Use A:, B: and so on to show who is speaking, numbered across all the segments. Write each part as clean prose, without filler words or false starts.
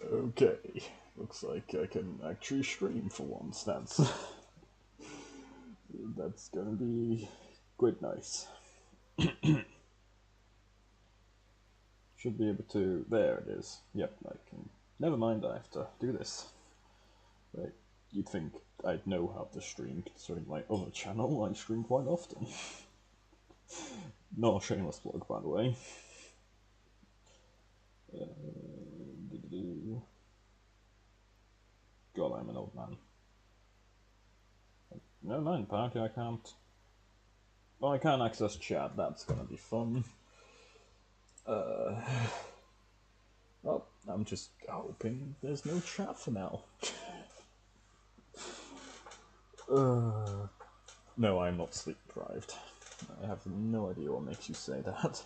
A: Okay, looks like I can actually stream for once. That's gonna be quite nice. Should be able to. There it is. Yep, I can. Never mind, I have to do this. Right, you'd think I'd know how to stream, considering my other channel I stream quite often. Not a shameless plug, by the way. God, I'm an old man. Never mind, apparently I can't. Well, I can't access chat, that's gonna be fun. Well, I'm just hoping there's no chat for now. No, I'm not sleep deprived. I have no idea what makes you say that.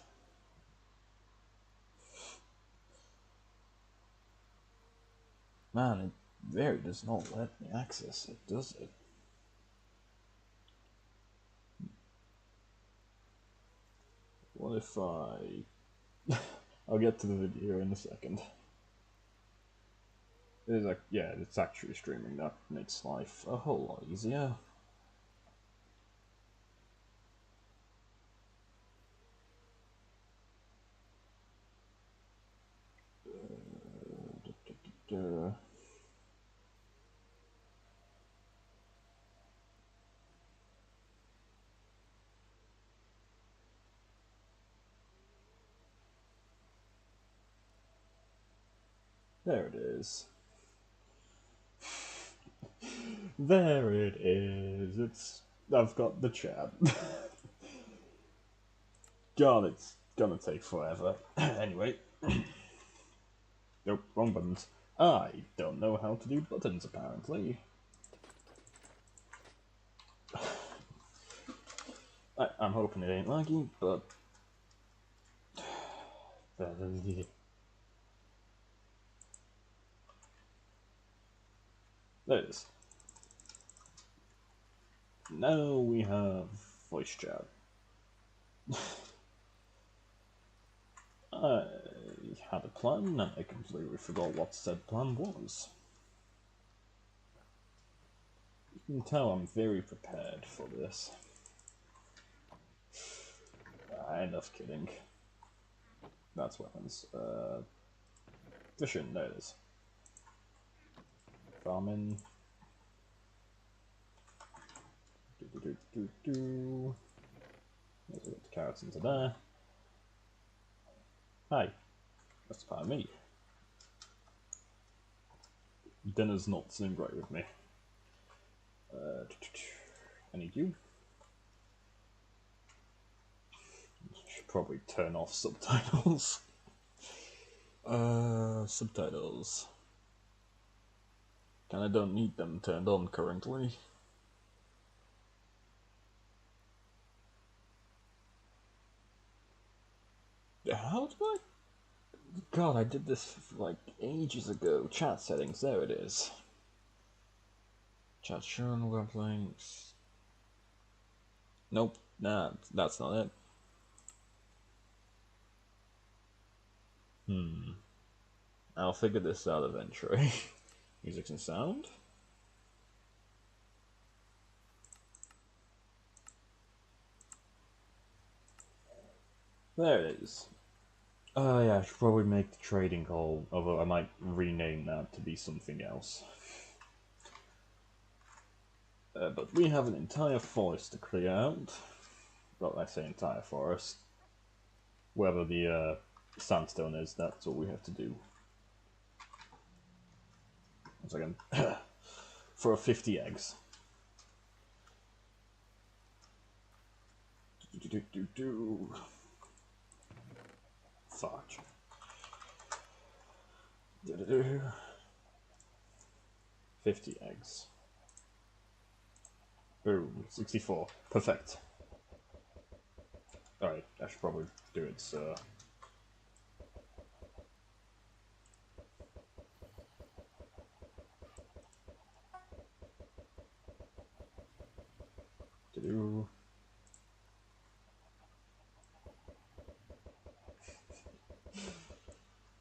A: Man, it very does not let me access it, does it? What if I... I'll get to the video in a second. It's like, yeah, it's actually streaming. That makes life a whole lot easier. There it is. There it is. I've got the chat. God, it's gonna take forever. Anyway. Nope, wrong buttons. I don't know how to do buttons, apparently. I'm hoping it ain't laggy, but... There it is. Now we have voice chat. I had a plan, and I completely forgot what said plan was. You can tell I'm very prepared for this. Enough kidding. That's weapons. Fishing, there it is. Farming. Let's get the carrots into there. Hi. That's part of me. Dinner's not sitting right with me. I need you. Should probably turn off subtitles. Subtitles. Kinda don't need them turned on currently. How do I... God, I did this like ages ago. Chat settings, there it is. Chat shown, web links. Nope, nah, that's not it. I'll figure this out eventually. Music and sound. There it is. Yeah, I should probably make the trading hall, although I might rename that to be something else. But we have an entire forest to clear out. Well, I say entire forest. Wherever the sandstone is, that's all we have to do. 1 second. For 50 eggs. Fudge. 50 eggs. Boom. 64. Perfect. Alright, I should probably do it, so...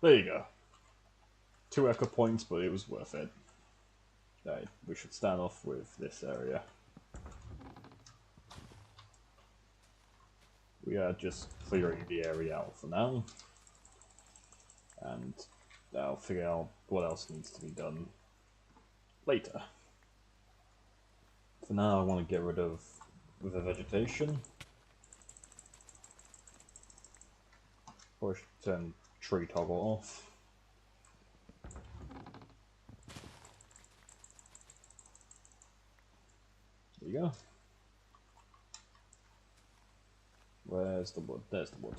A: There you go. 2 echo points, but it was worth it. Right, we should start off with this area. We are just clearing the area out for now, and I'll figure out what else needs to be done later. For now, I want to get rid of the vegetation. Push turn tree toggle off. There you go. Where's the wood? There's the wood.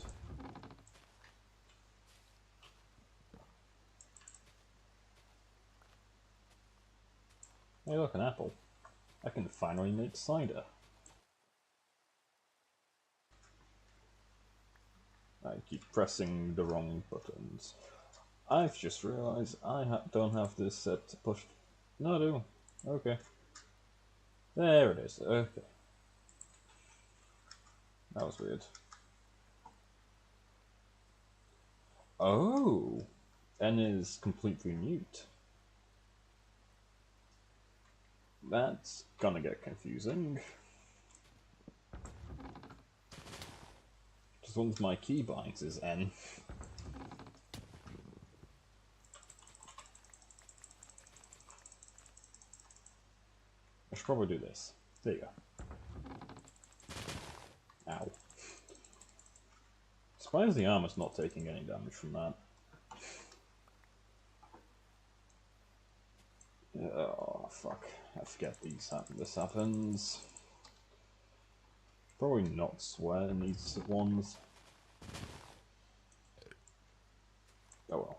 A: Hey look, an apple. I can finally make cider. I keep pressing the wrong buttons. I've just realised I don't have this set to push. No, I do. Okay. There it is. Okay. That was weird. Oh! N is completely mute. That's gonna get confusing. Just one of my keybinds is N. I should probably do this. There you go. Ow. Surprised the armor's not taking any damage from that. Oh, fuck. I forget this happens. Probably not swear in these ones. Oh well.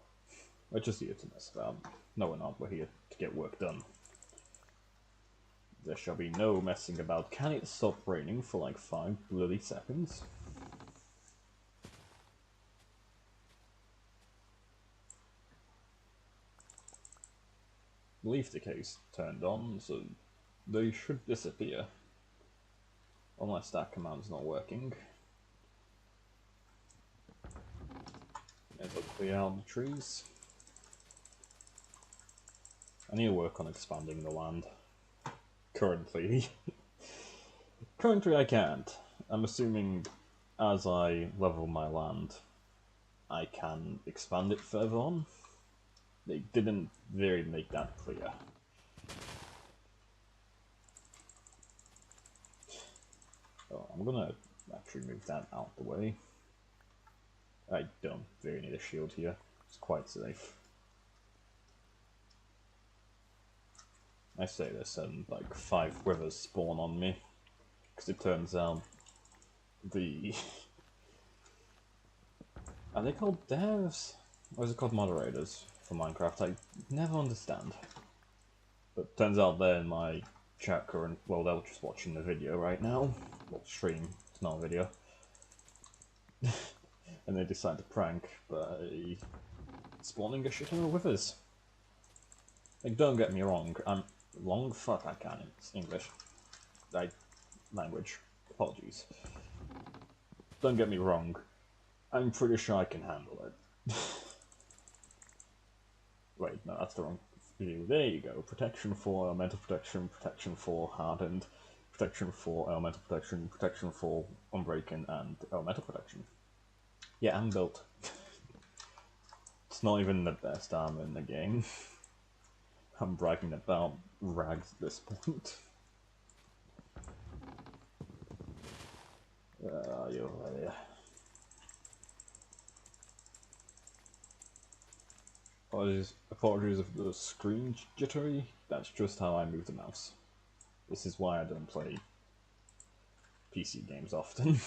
A: We're just here to mess about. No, we're not. We're here to get work done. There shall be no messing about. Can it stop raining for like 5 bloody seconds? Leaf decay's turned on, so they should disappear. Unless that command's not working. Let's clear out the trees. I need to work on expanding the land. Currently. Currently I can't. I'm assuming as I level my land, I can expand it further on. They didn't very make that clear. Oh, I'm gonna actually move that out the way. I don't very need a shield here. It's quite safe. I say this and like 5 withers spawn on me. Because it turns out the... Are they called devs? Or is it called moderators for Minecraft? I never understand. But turns out they're in my chat current... Well, they're just watching the video right now. Well, stream. It's not a video. And they decide to prank by spawning a shit ton of withers. Like, don't get me wrong, I'm... Long? Fuck, I can't. It's English. Language. Apologies. Don't get me wrong, I'm pretty sure I can handle it. Wait, no, that's the wrong view. There you go. Protection 4, elemental protection, protection 4, hardened, protection 4, elemental protection, protection 4, unbreaking, and elemental protection. Yeah, I'm built. It's not even the best armor in the game. I'm bragging about rags at this point. You're there. Apologies if the screen jittery, that's just how I move the mouse. This is why I don't play PC games often.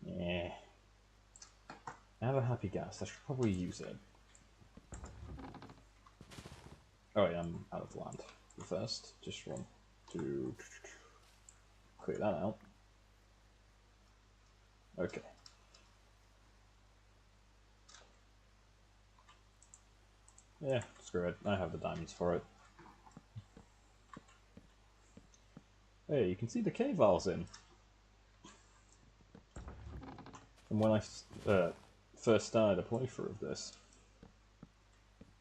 A: Yeah. I have a happy gas, I should probably use it. Oh yeah, I'm out of land. First, just want to clear that out. Okay. Yeah, screw it. I have the diamonds for it. Hey, you can see the cave I was in. And when I first started a playthrough of this.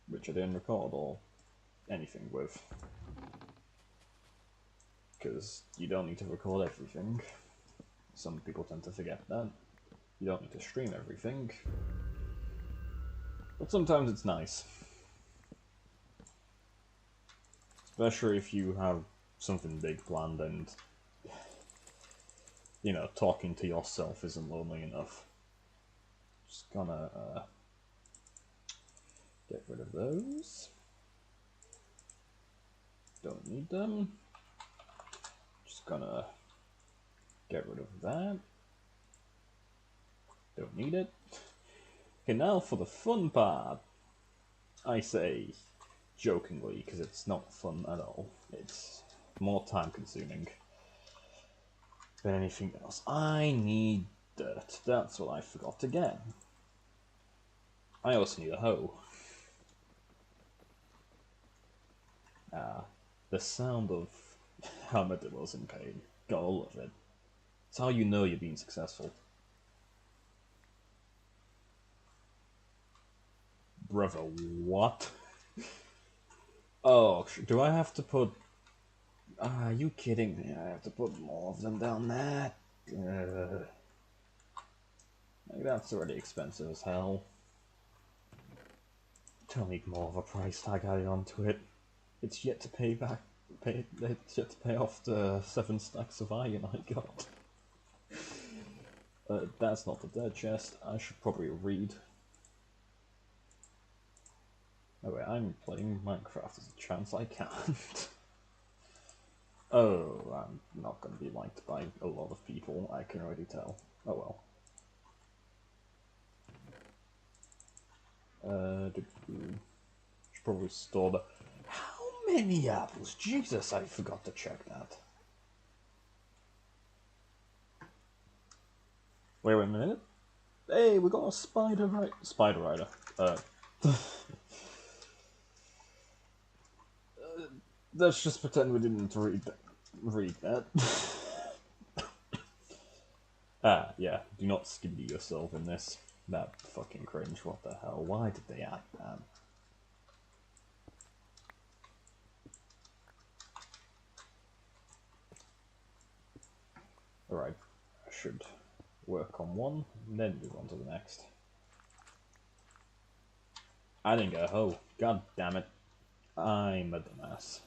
A: which I didn't record or anything with. Because you don't need to record everything. Some people tend to forget that. You don't need to stream everything. But sometimes it's nice. Especially if you have something big planned and, you know, talking to yourself isn't lonely enough. Just gonna get rid of those. Don't need them. Just gonna get rid of that. Don't need it. Okay, now for the fun part. I say jokingly, because it's not fun at all. It's more time consuming than anything else. I need dirt. That's what I forgot again. I also need a hoe. The sound of armadillos in pain. Got all of it. It's how you know you're being successful. Brother, what? Oh, do I have to put... Are you kidding me? I have to put more of them down there? Like, that's already expensive as hell. Don't need more of a price tag added onto it. It's yet to pay back. It's yet to pay off the 7 stacks of iron I got. That's not the dead chest. I should probably read. Oh wait, I'm playing Minecraft. There's a chance I can't. Oh, I'm not going to be liked by a lot of people, I can already tell. Oh well. Should probably store the... How many apples? Jesus, I forgot to check that. Wait a minute. Hey, we got a spider rider. Let's just pretend we didn't read that. Yeah, do not skibby yourself in this. That fucking cringe, what the hell? Why did they add that? Alright, I should work on one, and then move on to the next. I didn't get a hoe. God damn it. I'm a dumbass.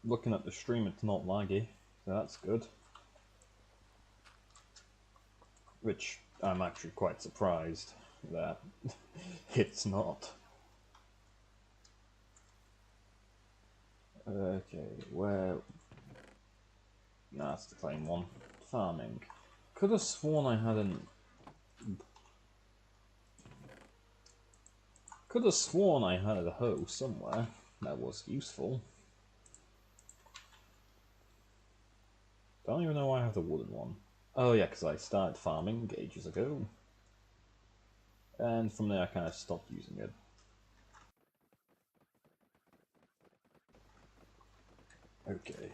A: Looking at the stream, it's not laggy, so that's good. Which I'm actually quite surprised that it's not. Okay, where... Nah, that's the claim one. Farming. Could have sworn I hadn't... Could have sworn I had a hoe somewhere that was useful. Don't even know why I have the wooden one. Oh yeah, because I started farming ages ago. And from there I kind of stopped using it. Okay.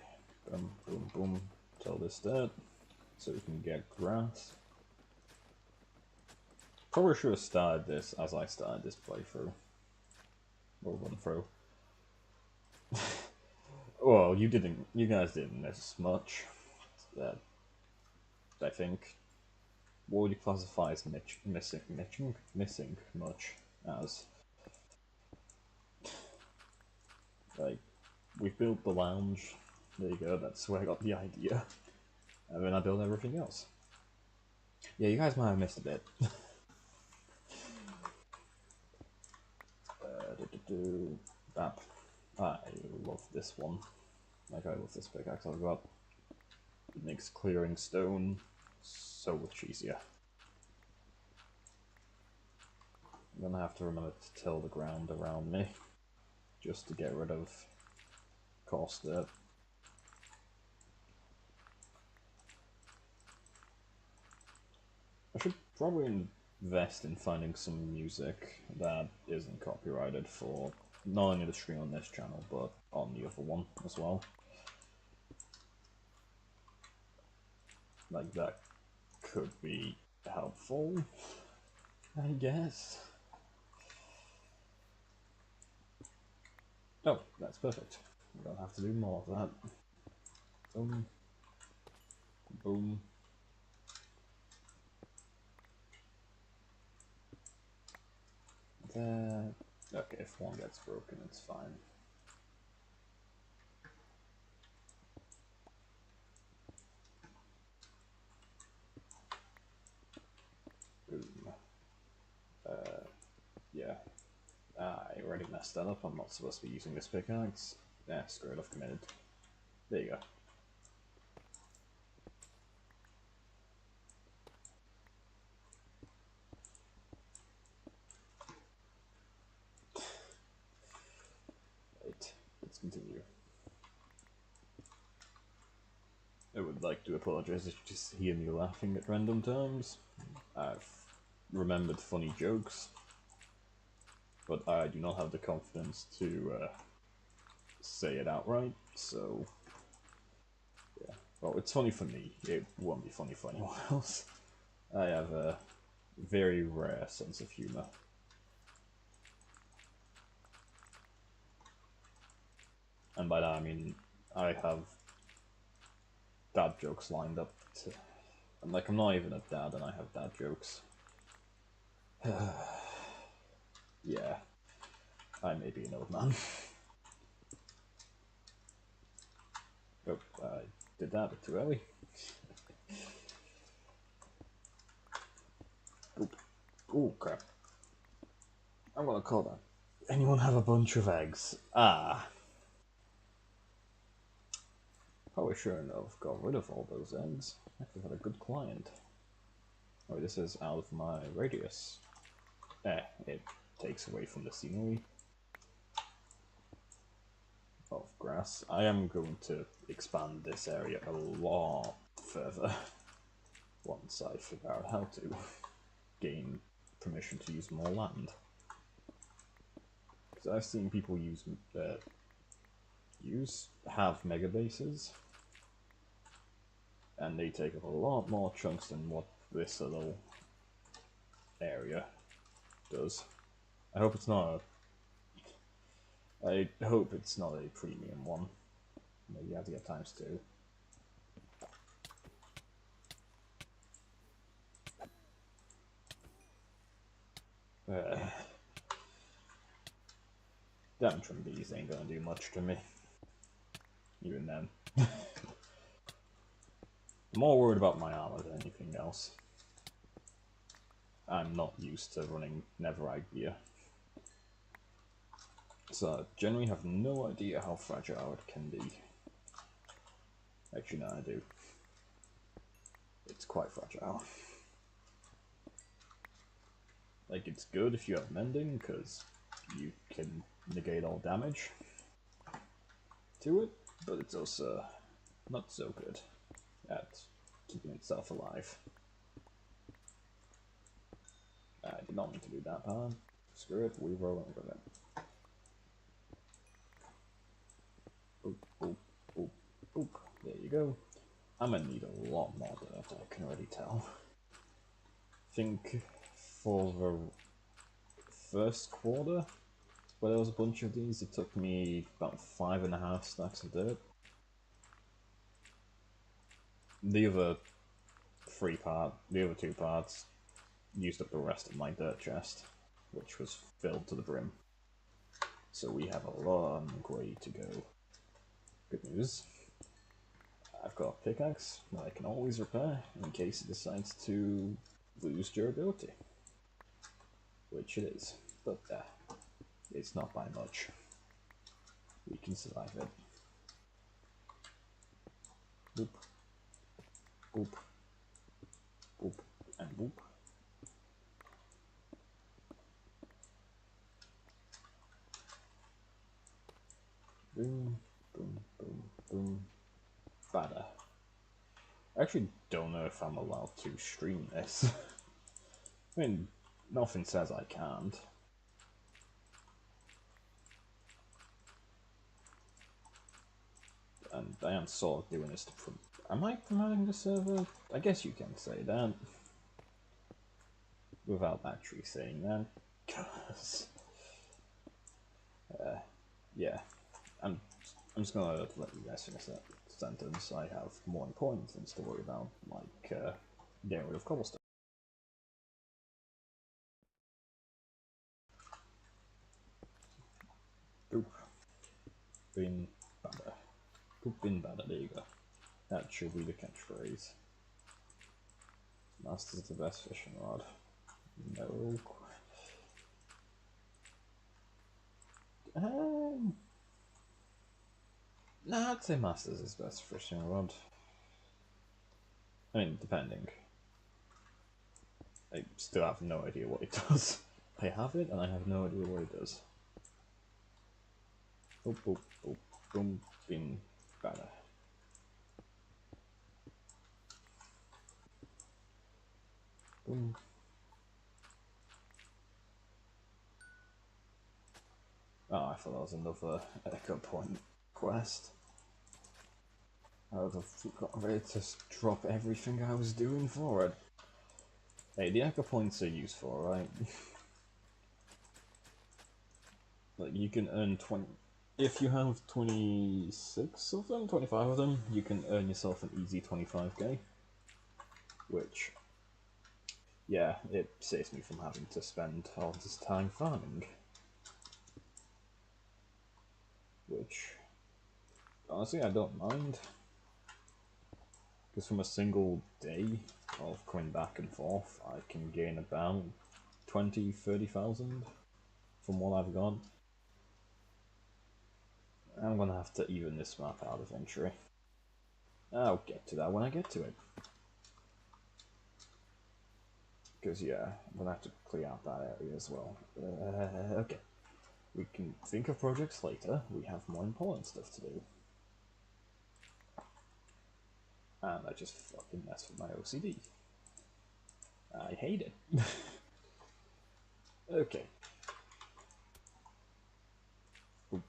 A: Boom, boom, boom. Tell this that. So we can get grass. Probably should have started this as I started this playthrough. Or run through. Well, you guys didn't miss much. I think. What would you classify as missing much as? Like, we built the lounge. There you go, that's where I got the idea. And then I built everything else. Yeah, you guys might have missed a bit. Bap. I love this one. Like, I love this pickaxe I've got. It makes clearing stone so much easier. I'm gonna have to remember to till the ground around me, just to get rid of coarse dirt. I should probably invest in finding some music that isn't copyrighted for not only the stream on this channel, but on the other one as well. Like, that could be helpful. I guess. Oh, that's perfect. We don't have to do more of that. Boom. Boom. There. Okay, if one gets broken, it's fine. Boom. Yeah. I already messed that up. I'm not supposed to be using this pickaxe. Yeah, screw it, I've committed. There you go. Right, let's continue. I would like to apologize if you just hear me laughing at random times. I've remembered funny jokes, but I do not have the confidence to say it outright, so yeah. Well, it's funny for me, it won't be funny for anyone else. I have a very rare sense of humor. And by that I mean I have dad jokes lined up to... I'm not even a dad and I have dad jokes. Yeah, I may be an old man. Oh, I did that a bit too early. Oop. Oh crap. I'm gonna call that. Anyone have a bunch of eggs? Ah. Probably shouldn't have got rid of all those eggs. I could have had a good client. Oh, this is out of my radius. It takes away from the scenery of grass. I am going to expand this area a lot further once I figure out how to gain permission to use more land. Because I've seen people have mega bases, and they take up a lot more chunks than what this little area does. I hope it's not a premium one. Maybe you have to get ×2. Damn bees ain't gonna do much to me. Even then. I'm more worried about my armor than anything else. I'm not used to running netherite gear. So I generally have no idea how fragile it can be. Actually, no, I do. It's quite fragile. Like, it's good if you have mending, because you can negate all damage to it, but it's also not so good at keeping itself alive. I did not mean to do that, huh? Screw it, we roll with it. Boop, boop, boop, boop. There you go. I'm gonna need a lot more dirt, I can already tell. I think for the first quarter, where there was a bunch of these, it took me about 5.5 stacks of dirt. The other two parts used up the rest of my dirt chest, which was filled to the brim. So we have a long way to go. Good news. I've got a pickaxe that I can always repair in case it decides to lose durability. Which it is, but it's not by much. We can survive it. Boop. Boop. Boop. And boop. Boom. Boom. Boom. Boom. Bada. I actually don't know if I'm allowed to stream this. I mean, nothing says I can't. And I am sort of doing this to am I promoting the server? I guess you can say that. without actually saying that, because yeah, I'm just gonna let you guys finish that sentence. I have more important things to worry about, like getting rid of cobblestone. Poop bin badder. Poop bin badder, there you go. That should be the catchphrase. Master's the best fishing rod. No. Nah, I'd say Master's is best fishing rod. I mean, depending. I still have no idea what it does. I have it, and I have no idea what it does. Boop, boop, boop, boom, bin badder. Boom. Oh, I thought that was another Echo Point quest. I would have got ready to drop everything I was doing for it. Hey, the Echo Points are useful, right? Like, you can earn 20... If you have 26 of them, 25 of them, you can earn yourself an easy 25k. Which, yeah, it saves me from having to spend all this time farming. Which, honestly, I don't mind. Because from a single day of coming back and forth, I can gain about 20-30,000 from what I've got. I'm gonna have to even this map out eventually. I'll get to that when I get to it. Because, yeah, I'm gonna have to clear out that area as well. Okay. We can think of projects later. We have more important stuff to do. And I just fucking mess with my OCD. I hate it. Okay. Oop.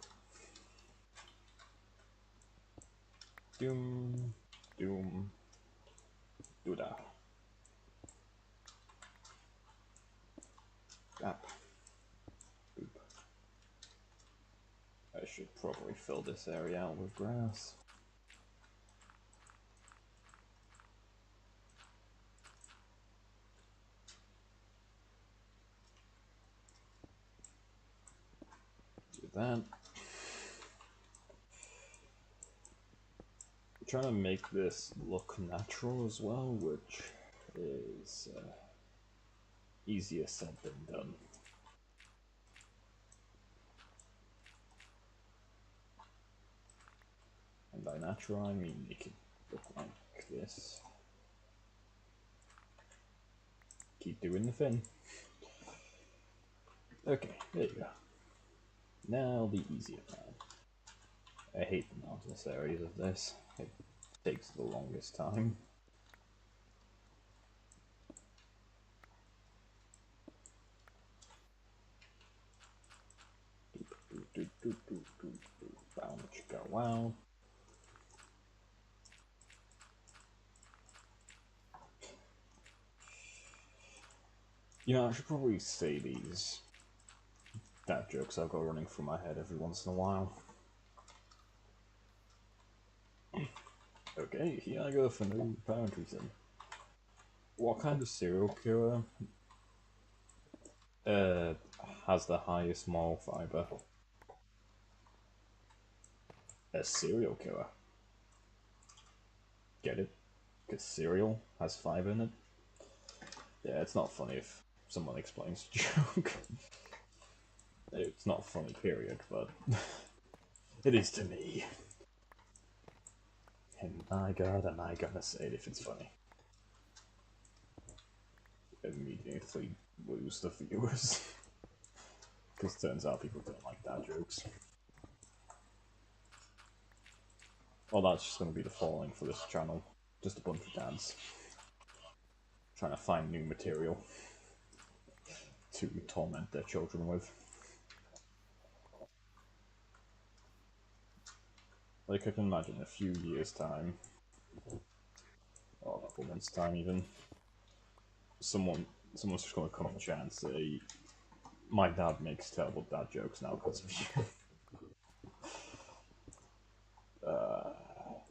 A: Doom. Doom. Doodah. Gap. Boop. I should probably fill this area out with grass. Do that. I'm trying to make this look natural as well, which is easier said than done. And by natural, I mean make it look like this. Keep doing the thing. Okay, there you go. Now the easier part. I hate the mountainous areas of this. It takes the longest time. Bounce, go wow. You know, I should probably say these dad jokes I've got running through my head every once in a while. Okay, here I go for no apparent reason. What kind of serial killer has the highest moral fiber? A serial killer. Get it? Because cereal has fiber in it? Yeah, it's not funny if someone explains the joke. It's not funny, period, but it is to me. And my god, am I gonna say it if it's funny? Immediately lose the viewers. Because turns out people don't like dad jokes. Well, that's just gonna be the following for this channel. Just a bunch of dads. Trying to find new material to torment their children with. Like, I can imagine a few years' time, or a couple months' time even, someone someone's just gonna come in the chat and say, "My dad makes terrible dad jokes now because of you."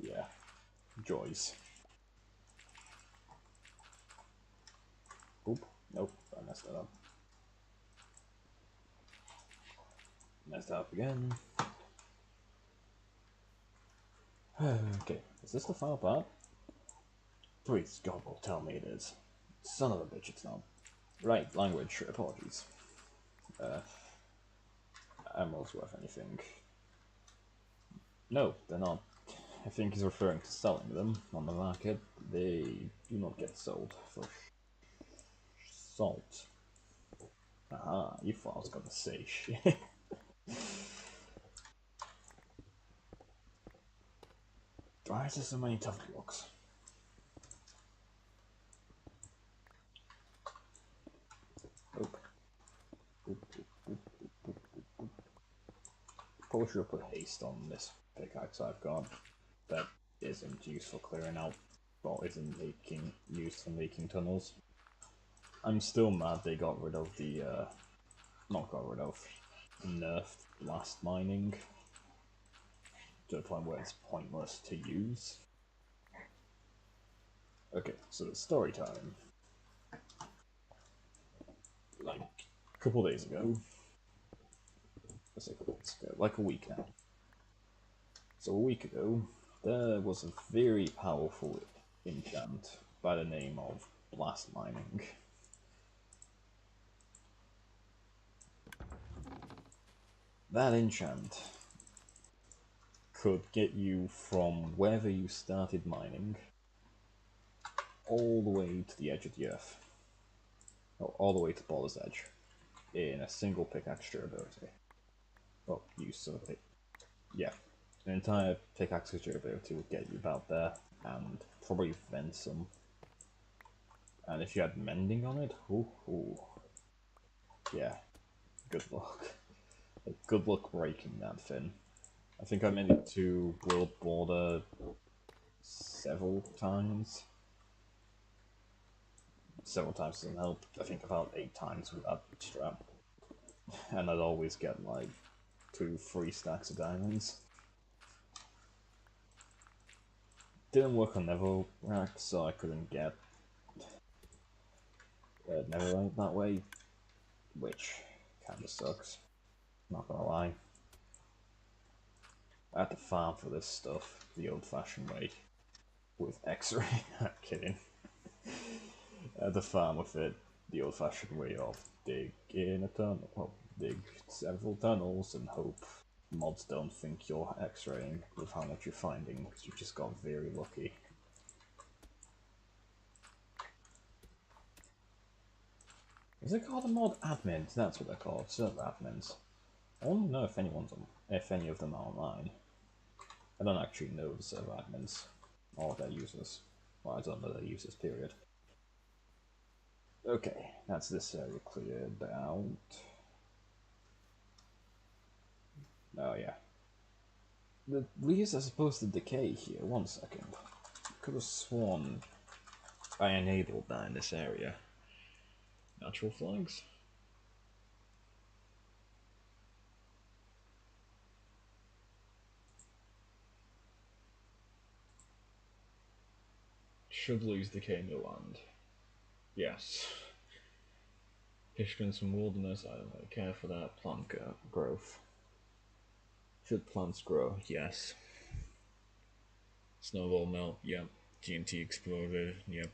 A: Yeah, joys. Oop, nope, I messed that up. Messed up again. Okay, is this the final part? Please, God will tell me it is. Son of a bitch, it's not. Right, language, apologies. Emeralds worth anything. No, they're not. I think he's referring to selling them on the market. They do not get sold for salt. Aha, you thought I was gonna say shit. Why is there so many tough blocks? Oop. Oop, oop, oop. Probably should have put haste on this pickaxe I've got. That isn't used for clearing out, well, isn't making used for making tunnels. I'm still mad they got rid of the, not got rid of, nerfed blast mining to the point where it's pointless to use. Okay, so it's story time. Like, a couple days ago, let's say a couple days ago, like a week now. So a week ago, there was a very powerful enchant by the name of blast mining. That enchant could get you from wherever you started mining all the way to the edge of the earth. No, all the way to Baldur's Edge in a single pickaxe durability. Well, use of a pick. Yeah. An entire pickaxe durability would get you about there, and probably then some. And if you had mending on it, ooh. Yeah, good luck. Good luck breaking that thing. I think I made it to World Border several times. Several times doesn't help. I think about 8 times with that strap. And I'd always get like 2-3 stacks of diamonds. Didn't work on Netherrack, so I couldn't get Netherite that way, which kinda sucks. Not gonna lie. I had to farm for this stuff the old-fashioned way with X-ray. I'm kidding. I had to farm with it the old-fashioned way of dig in a tunnel, well, dig several tunnels and hope mods don't think you're X-raying with how much you're finding because you just got very lucky. Is it called a mod admins? That's what they're called, server admins. I don't know if if any of them are online. I don't actually know the server admins or their users. Well, I don't know their users, period. Okay, that's this area cleared out. Oh yeah. The leaves are supposed to decay here. 1 second. Could have sworn I enabled that in this area. Natural flags? Should lose decay no land. Yes. Fishkins from wilderness, I don't really care for that. Plant growth. Should plants grow? Yes. Snowball melt? Yep. TNT exploded? Yep.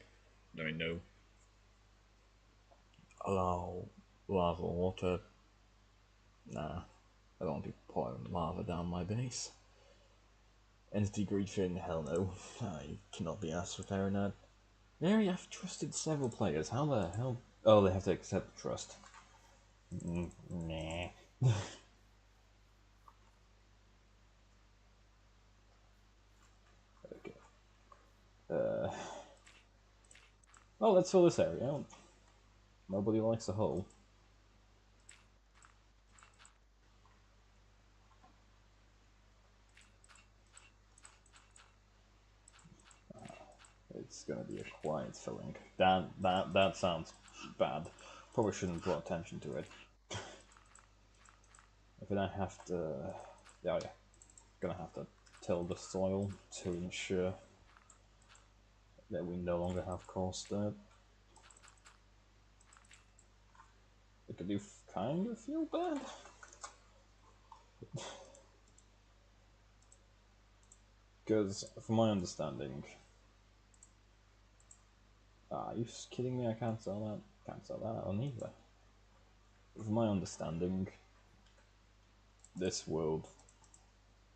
A: I know. Allow lava water? Nah. I don't want to be pouring lava down my base. Entity Greedfin? Hell no. I cannot be asked for repairing that. Mary, I've trusted several players. How the hell? Oh, they have to accept trust. Nah. Okay. Well, let's fill this area out. Nobody likes a hole. It's gonna be a quiet filling. That sounds bad. Probably shouldn't draw attention to it. If then I have to... yeah, gonna have to till the soil to ensure that we no longer have coarse dirt. I do kind of feel bad. Because, from my understanding... are you kidding me? I can't sell that. Can't sell that on either. From my understanding, this world,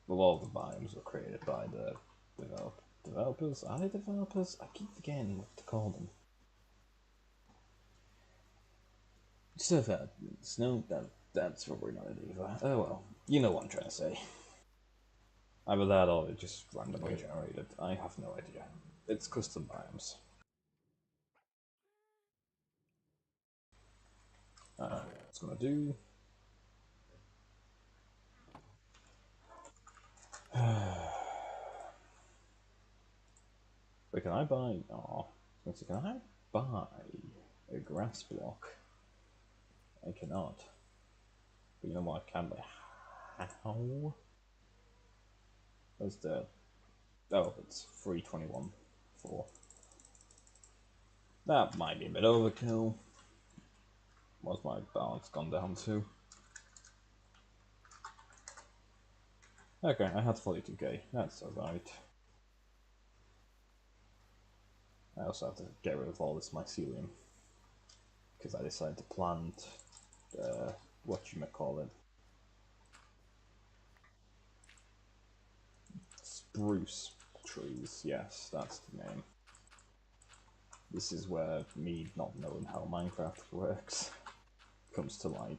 A: a lot of the biomes were created by the developers. Are they developers? I keep forgetting what to call them. So that's probably not it either. Oh well, you know what I'm trying to say. Either that or it just randomly generated. I have no idea. It's custom biomes. It's gonna do. Wait, can I buy? Oh, can I buy a grass block? I cannot. But you know what? I can buy. How? Where's the? Oh, it's 321 4. That might be a bit overkill. What's my balance gone down to? Okay, I had 42k. That's alright. I also have to get rid of all this mycelium because I decided to plant whatchamacallit, spruce trees. Yes, that's the name. This is where me not knowing how Minecraft works comes to light.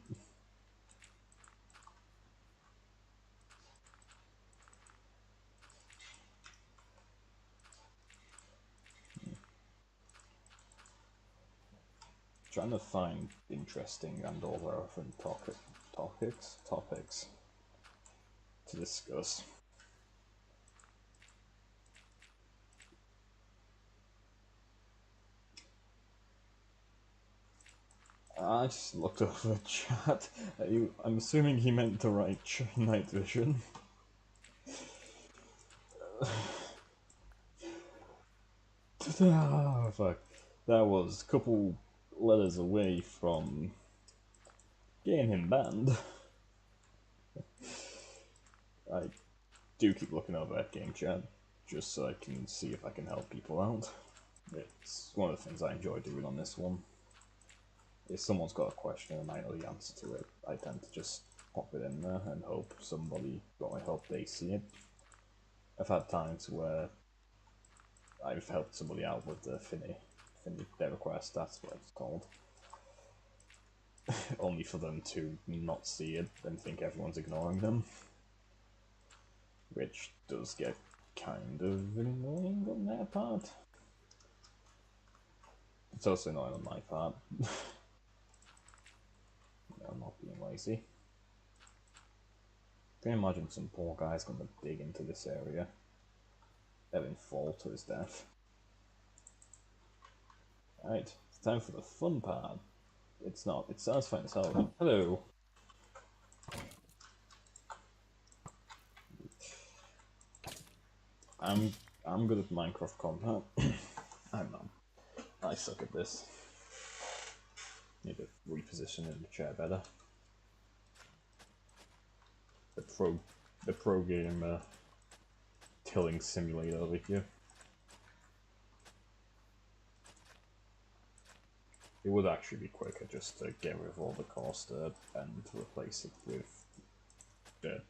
A: Trying to find interesting and or relevant topics to discuss. I just looked over the chat. I'm assuming he meant to write night vision. Ah, fuck. That was a couple letters away from getting him banned. I do keep looking over at game chat just so I can see if I can help people out. It's one of the things I enjoy doing on this one. If someone's got a question and I know the answer to it, I tend to just pop it in there and hope somebody, well, I hope they see it. I've had times where I've helped somebody out with the Finny their request, that's what it's called. Only for them to not see it and think everyone's ignoring them. Which does get kind of annoying on their part. It's also annoying on my part. I'm not being lazy. Can you imagine some poor guy's gonna dig into this area, having fall to his death? Alright, it's time for the fun part. It's not, it's satisfying as hell. Hello! I'm good at Minecraft combat. I'm not. I suck at this. Need to reposition in the chair better. The pro game tilling simulator over here. It would actually be quicker just to get rid of all the coarse dirt and replace it with dirt.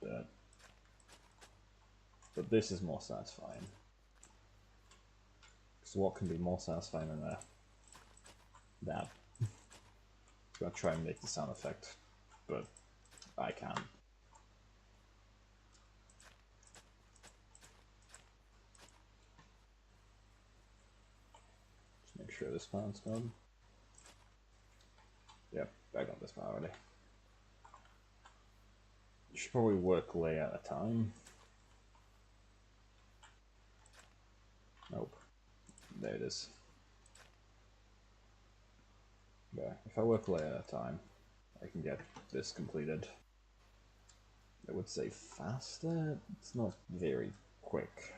A: But this is more satisfying. So what can be more satisfying than that? I'm gonna try and make the sound effect, but I can't. Just make sure this part's done. Yep, I got this part already. You should probably work lay at a time. Nope. There it is. Yeah, if I work late at a time, I can get this completed. I would say faster, it's not very quick.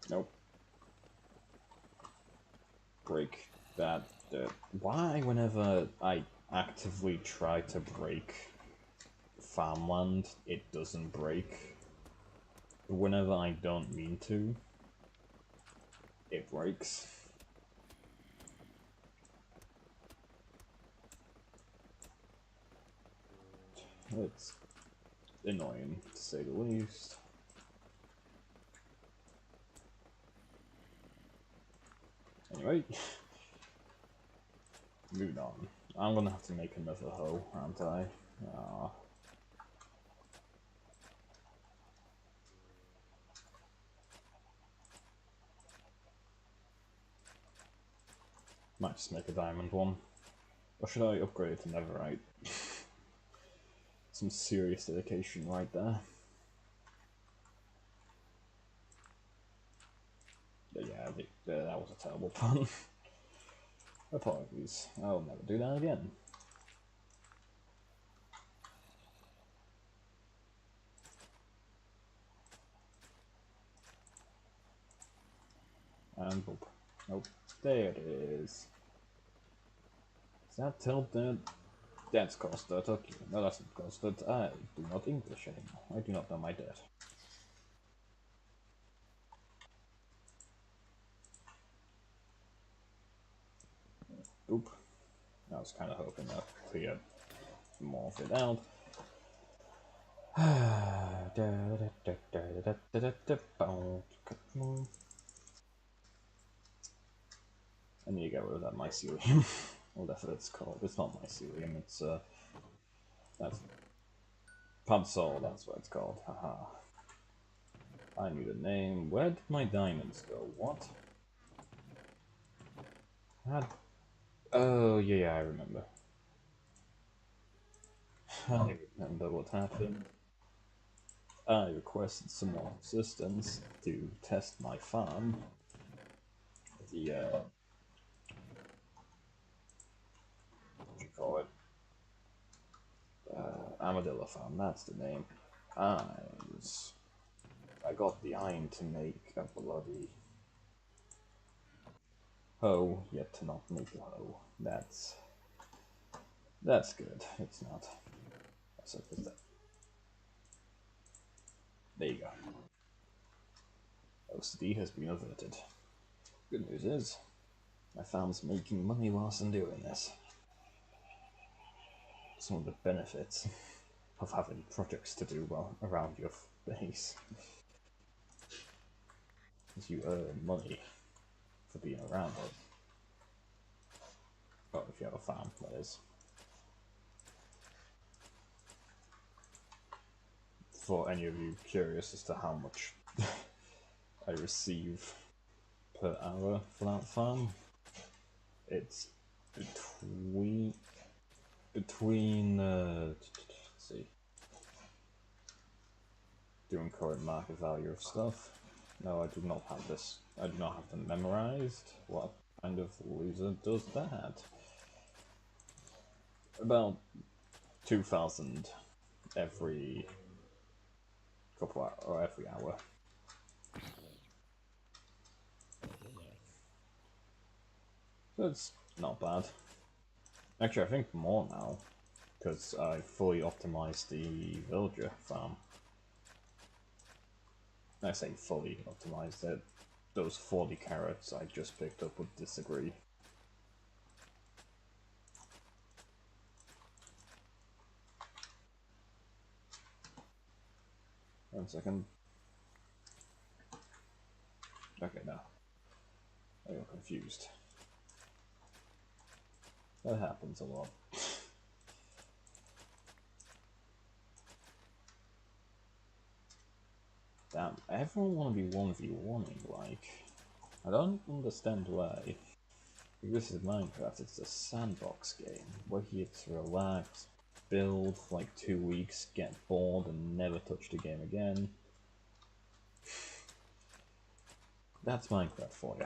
A: Nope. Break that. Why, whenever I actively try to break farmland, it doesn't break? Whenever I don't mean to, it breaks. It's annoying, to say the least. Anyway, moving on. I'm gonna have to make another hoe, aren't I? Might just make a diamond one. Or should I upgrade it to netherite? Some serious dedication right there. But yeah, that was a terrible pun. Apologies. I'll never do that again. And boop. Nope. There it is. Is that tilted? That's costed. Okay. No, that's not costed. I do not English anymore. I do not know my debt. Oop. I was kind of hoping that cleared more of it out. I need to get rid of that mycelium. Well, that's what it's called. It's not mycelium, it's, that's Pubsol, that's what it's called. Haha. I need a name. Where did my diamonds go? What? Oh, yeah, I remember. I remember what happened. I requested some more assistance to test my farm. The, what do you call it? Armadillo farm, that's the name. I got the iron to make a bloody hoe, yet to not make a hoe. That's good. It's not. So there you go. OCD has been averted. Good news is, my farm's making money whilst I'm doing this. Some of the benefits of having projects to do around your base is you earn money for being around it. Well, if you have a farm, that is. For any of you curious as to how much I receive per hour for that farm, it's between let's see, doing current market value of stuff. No, I do not have this. I do not have them memorized. What kind of loser does that? About 2,000 every couple hours, or every hour. So it's not bad. Actually, I think more now, because I fully optimized the villager farm. I say fully optimized it. Those 40 carrots I just picked up would disagree. One second. Okay, now. I got confused. That happens a lot. Damn, everyone wanna be 1v1ing, like. I don't understand why. This is Minecraft, it's a sandbox game. We're here to relax, build for like 2 weeks, get bored and never touch the game again. That's Minecraft for you.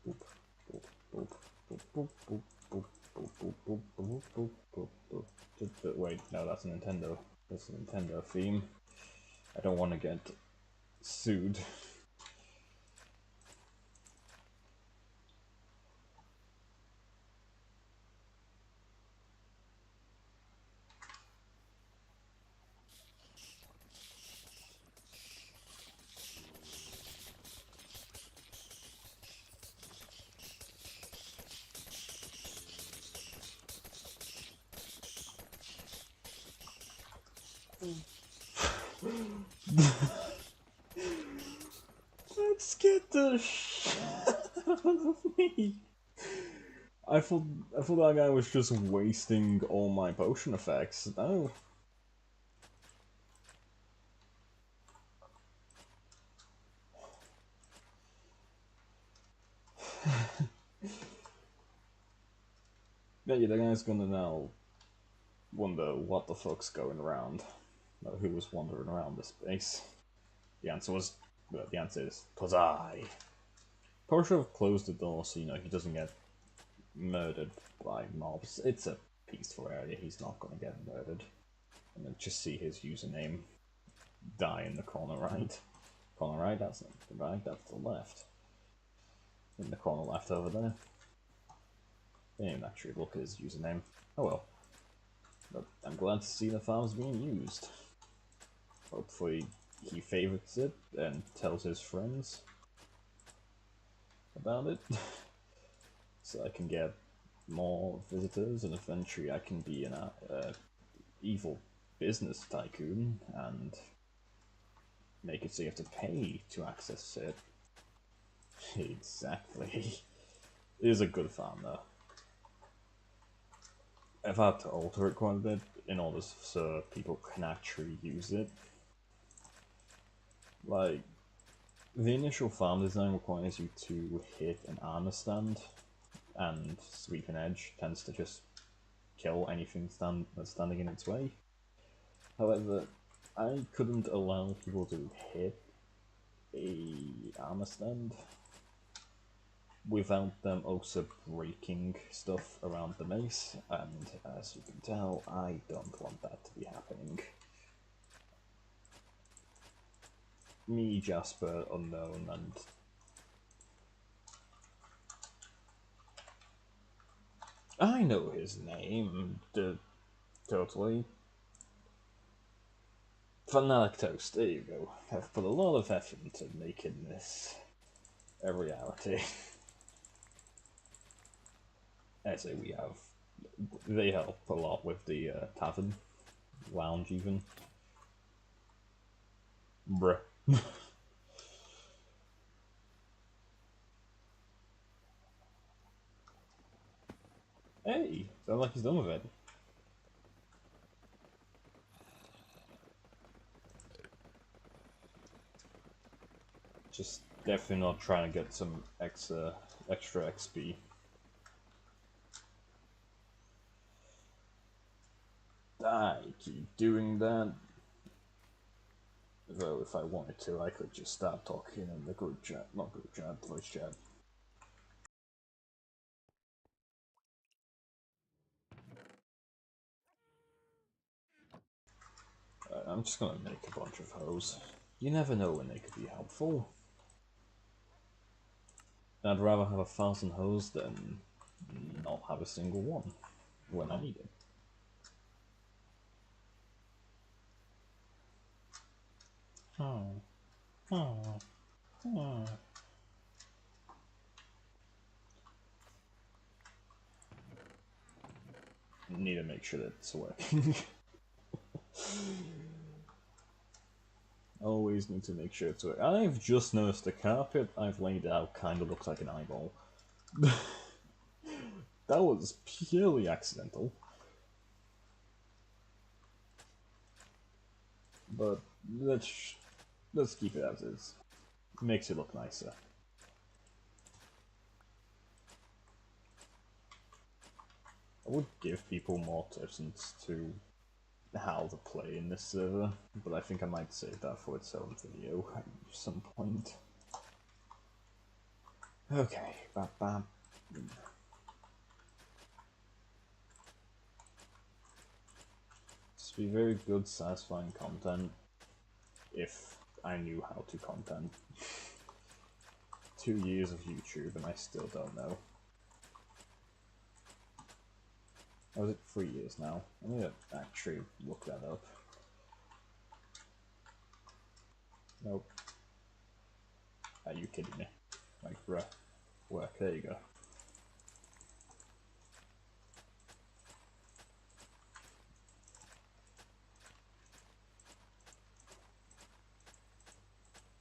A: Boop, boop, boop, boop, boop, boop, boop, boop, boop, boop, boop, boop, boop, boop. Wait, no, that's a Nintendo. That's a Nintendo theme. I don't want to get sued. Let's get the shit out of me. I thought that guy was just wasting all my potion effects. No. Yeah, the guy's gonna now wonder what the fuck's going around. Who was wandering around this base? The answer is, 'cause I. Probably should have closed the door so he doesn't get murdered by mobs. It's a peaceful area, he's not gonna get murdered. And then just see his username die in the corner right. Corner right, that's not the right, that's the left. In the corner left over there. Didn't even actually look at his username. Oh well. But I'm glad to see the farm's being used. Hopefully he favorites it and tells his friends about it. So I can get more visitors and eventually I can be an evil business tycoon and make it so you have to pay to access it. Exactly. It is a good farm though. I've had to alter it quite a bit in order so people can actually use it. Like, the initial farm design requires you to hit an armor stand, and Sweeping Edge tends to just kill anything that's standing in its way. However, I couldn't allow people to hit a armor stand without them also breaking stuff around the mace, and as you can tell, I don't want that to be happening. Me, Jasper, Unknown, and I know his name, totally. Fanatic Toast, there you go. I've put a lot of effort into making this a reality. I say they help a lot with the tavern, lounge even. Bruh. Hey, sounds like he's done with it. Just definitely not trying to get some extra XP. I keep doing that. Though if I wanted to, I could just start talking in the group chat, not group chat, voice chat. I'm just gonna make a bunch of hoes. You never know when they could be helpful. I'd rather have 1,000 hoes than not have a single one when I need it. Oh. Oh. Oh. Need to make sure that it's working. Always need to make sure it's working. I've just noticed the carpet I've laid out kind of looks like an eyeball. That was purely accidental. But let's keep it as is. Makes it look nicer. would give people more tips to how to play in this server, but I think I might save that for its own video at some point. Okay, bam. This would be very good, satisfying content if I knew how to content. 2 years of YouTube and I still don't know. Or is it 3 years now? I need to actually look that up. Nope. Are you kidding me? Like, bruh. Work, there you go.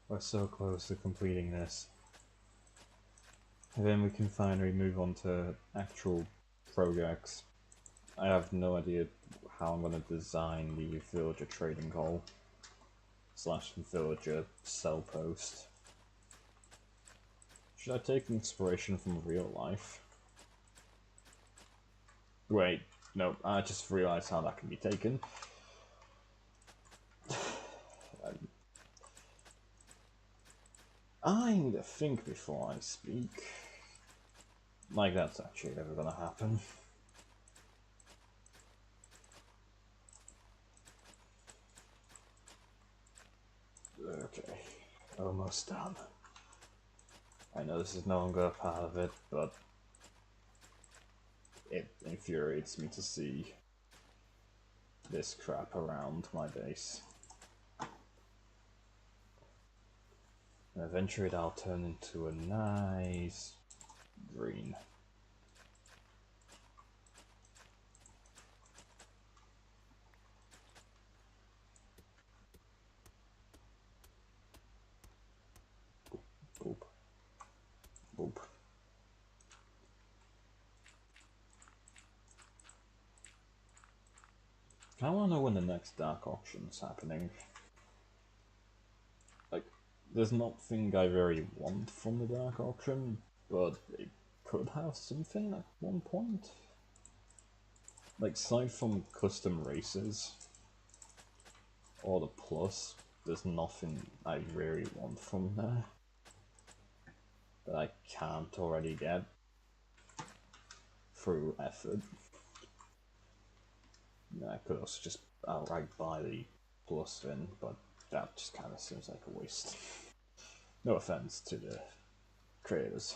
A: We're so close to completing this. And then we can finally move on to actual projects. I have no idea how I'm going to design the villager trading hall / villager cell post. Should I take inspiration from real life? Wait, no, I just realised how that can be taken. I need to think before I speak. Like that's actually ever gonna happen. Okay, almost done. I know this is no longer a part of it, but it infuriates me to see this crap around my base. And eventually that'll turn into a nice green. Boop. Boop. I want to know when the next Dark Auction's happening. Like, there's nothing I really want from the Dark Auction, but it could have something at one point. Like, aside from custom races, or the plus, there's nothing I really want from there that I can't already get through effort. I could also just outright buy the plus thing, but that just kind of seems like a waste. No offense to the creators.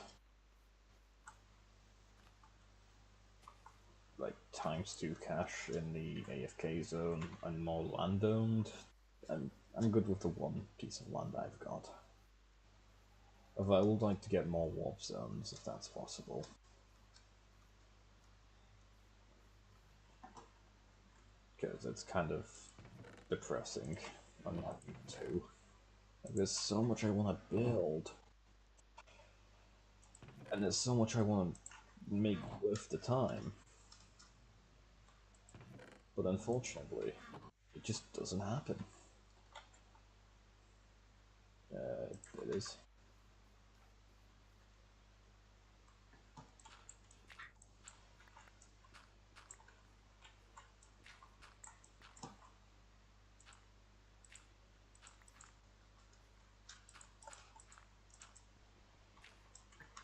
A: Like ×2 cash in the AFK zone and more land owned, and I'm good with the one piece of land I've got. Although I would like to get more warp zones if that's possible. Because it's kind of depressing on not two. Like, there's so much I want to build, and there's so much I want to make worth the time. But unfortunately, it just doesn't happen. It is.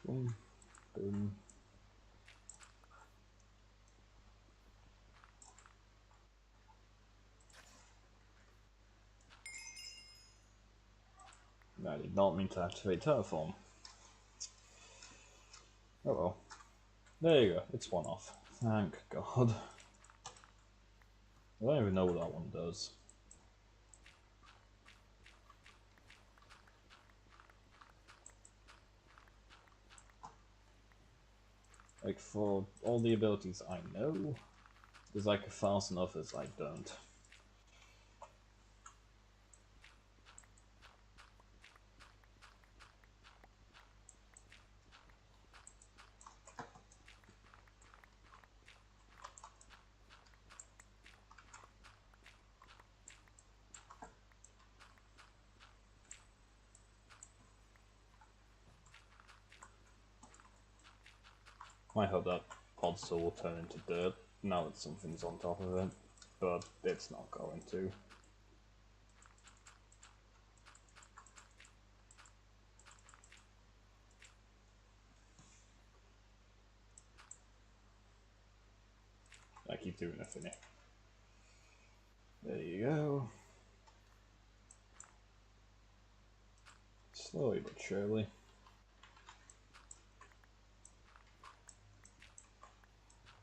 A: Boom, boom. I did not mean to activate Terraform. Oh well. There you go, it's one off. Thank God. I don't even know what that one does. Like, for all the abilities I know, there's like 1,000 others I don't. Why hold up? Podzol will turn into dirt now that something's on top of it, but it's not going to. I keep doing nothing here. There you go. Slowly but surely.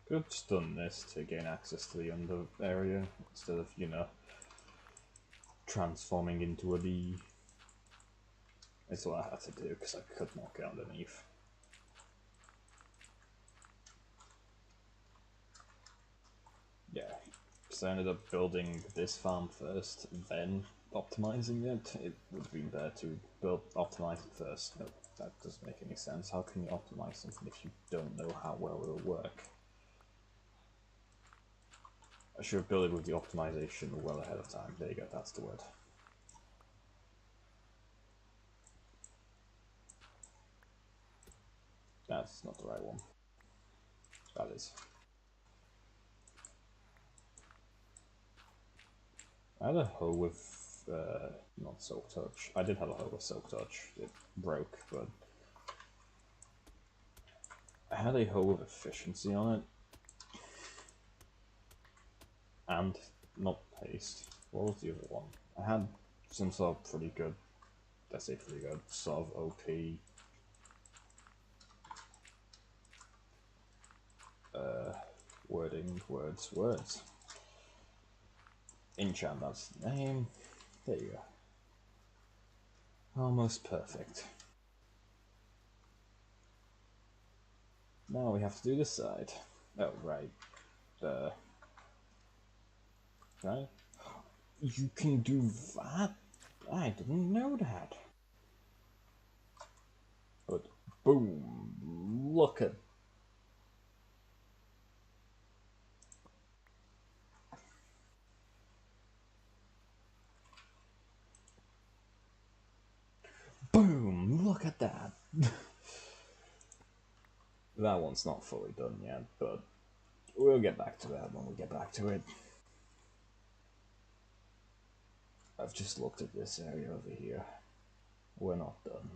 A: Could have just done this to gain access to the under area instead of, you know, transforming into a bee. That's what I had to do because I could not get underneath. Yeah, so I ended up building this farm first, then optimizing it. It would have been better to optimize it first. No, that doesn't make any sense. How can you optimize something if you don't know how well it'll work? I should have built it with the optimization well ahead of time. There you go, that's the word. That's not the right one. That is. I had a hoe with not Silk Touch. I did have a hoe with Silk Touch. It broke, but I had a hoe with efficiency on it, and not haste. What was the other one? I had some sort of pretty good, let's say pretty good, sort of OP words. Enchant, that's the name. There you go. Almost perfect. Now we have to do this side. Oh, right. Right? You can do that? I didn't know that. But boom, look at. Boom, look at that. That one's not fully done yet, but we'll get back to that when we get back to it. I've just looked at this area over here. We're not done.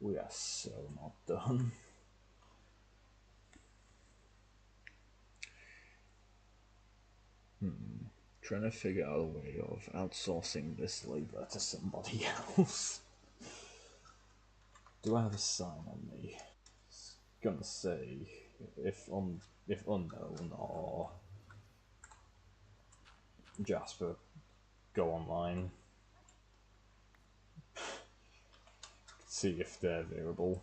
A: We are so not done. Trying to figure out a way of outsourcing this labor to somebody else. Do I have a sign on me? It's gonna say if unknown or Jasper go online. See if they're available.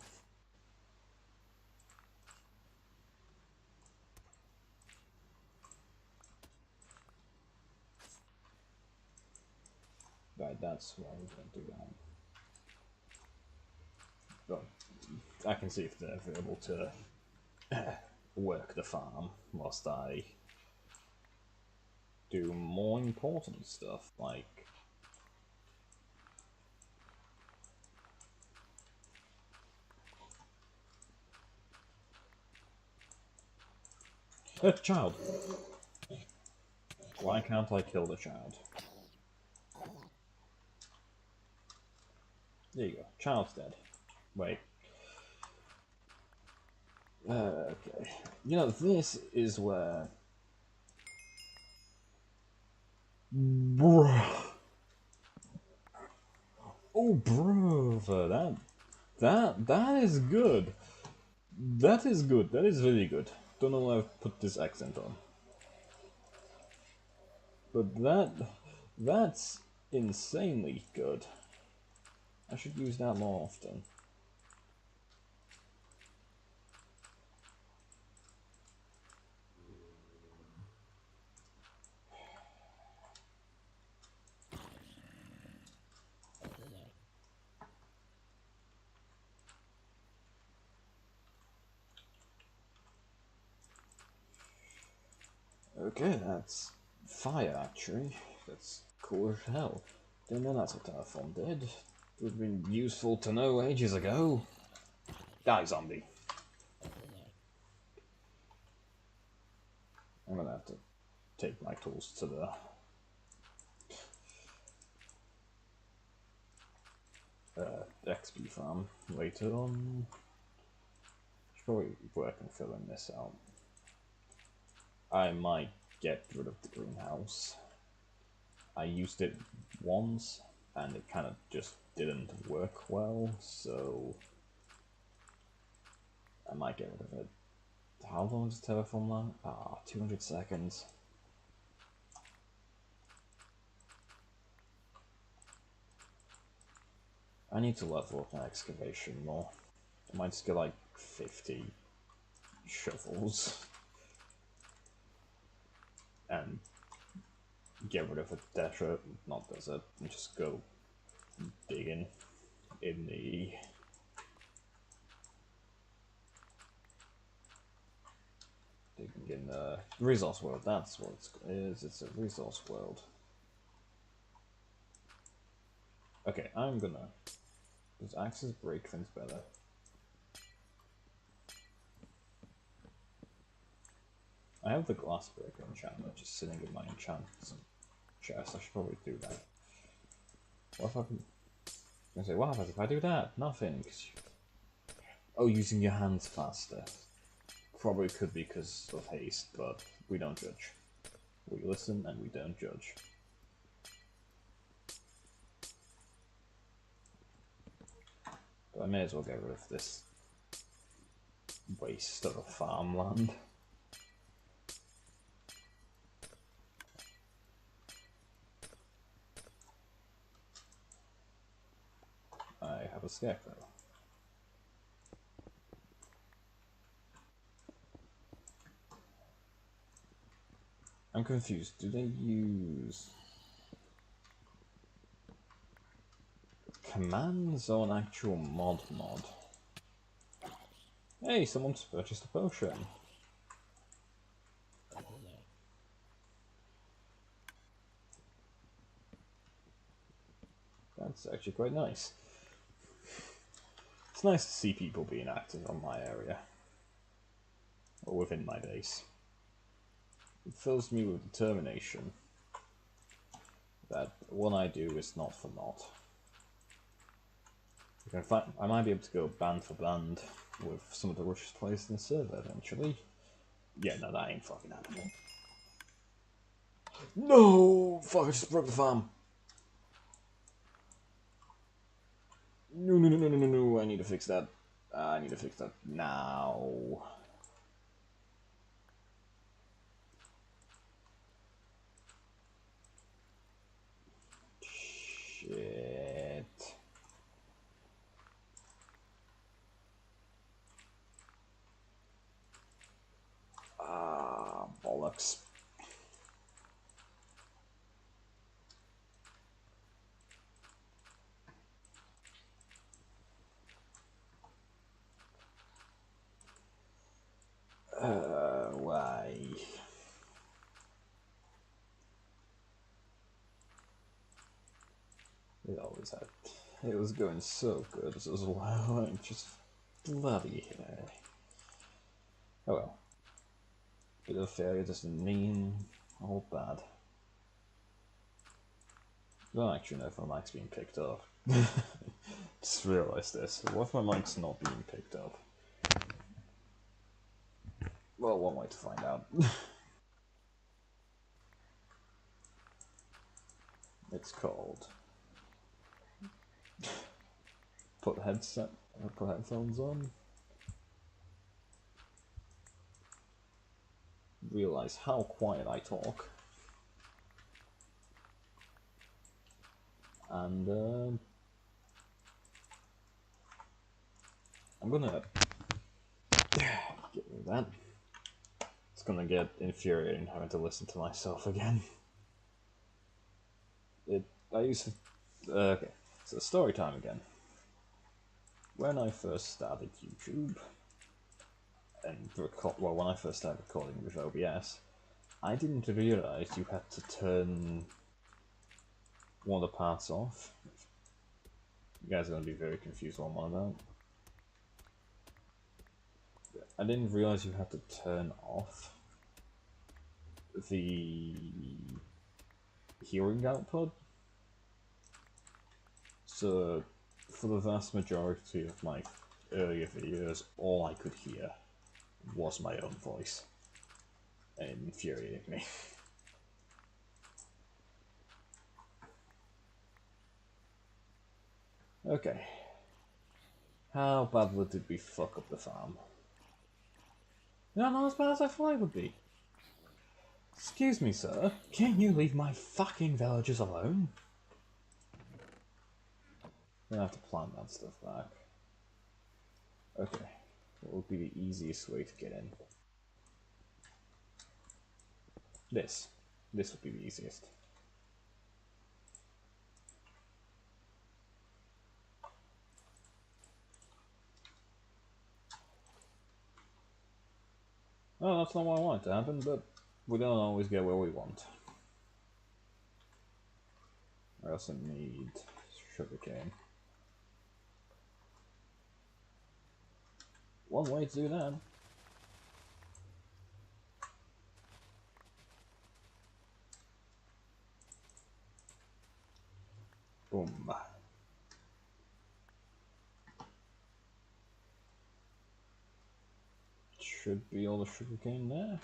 A: Right, that's why we're going to do that. But I can see if they're available to work the farm whilst I do more important stuff like child. Why can't I kill the child? There you go. Child's dead. Wait. Okay. You know, this is where... Bruh. Oh, brother, that is good. That is good. That is really good. Don't know why I've put this accent on. But that's insanely good. I should use that more often. Okay, that's fire actually. That's cool as hell. Didn't know that's what Terraform did. Would have been useful to know ages ago. Die, zombie. I'm gonna have to take my tools to the XP farm later on. Should probably work on filling this out. I might get rid of the greenhouse. I used it once and it kind of just didn't work well, so I might get rid of it. How long does Terraform last? 200 seconds. I need to level up my excavation more. I might just get like 50 shovels and get rid of a desert, not desert, and just go digging in the resource world. That's what it is. It's a resource world. Okay, I'm gonna. Does axes break things better? I have the glass breaker enchantment just sitting in my enchantments chest. I should probably do that. What if I can? I say, what happens if I do that? Nothing. Oh, using your hands faster. Probably could be because of haste, but we don't judge. We listen and we don't judge. But I may as well get rid of this waste of a farmland. I have a scarecrow. I'm confused. Do they use commands or an actual mod? Hey, someone's purchased a potion. That's actually quite nice. It's nice to see people being active on my area. Or within my base. It fills me with determination that what I do is not for naught. In fact, I might be able to go band for band with some of the richest players in the server eventually. Yeah, no, that ain't fucking happening. No! Fuck, I just broke the farm. No, I need to fix that. I need to fix that now. Shit. Bollocks. Why? It always had. It was going so good as well. I'm just bloody hell. Oh well. Bit of failure doesn't mean all bad. I don't actually know if my mic's being picked up. Just realised this. What if my mic's not being picked up? Well, one way to find out. It's called put headphones on. Realize how quiet I talk. And I'm gonna get rid of that. It's gonna get infuriating having to listen to myself again. I used to. Okay, so story time again. When I first started YouTube, and when I first started recording with OBS, I didn't realize you had to turn one of the parts off. You guys are gonna be very confused what I'm on about. I didn't realize you had to turn off the hearing output. So, for the vast majority of my earlier videos, all I could hear was my own voice. And it infuriated me. Okay. How badly did we fuck up the farm? Not as bad as I thought it would be. Excuse me, sir. Can't you leave my fucking villagers alone? I'm gonna have to plant that stuff back. Okay. What would be the easiest way to get in? This. This would be the easiest. Oh, that's not what I wanted to happen, but we don't always get what we want. I also need sugarcane. One way to do that. Boom. Should be all the sugarcane there.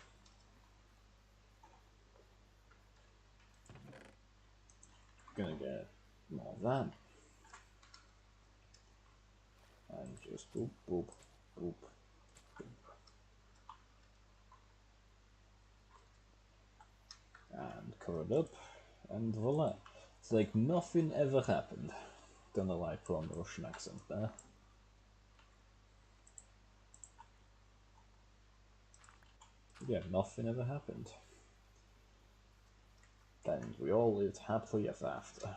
A: Gonna get more of that. And just boop, boop, boop, boop. And cover it up, and voila. It's like nothing ever happened. Don't know why I put on the Russian accent there. Yeah, nothing ever happened. And we all lived happily ever after.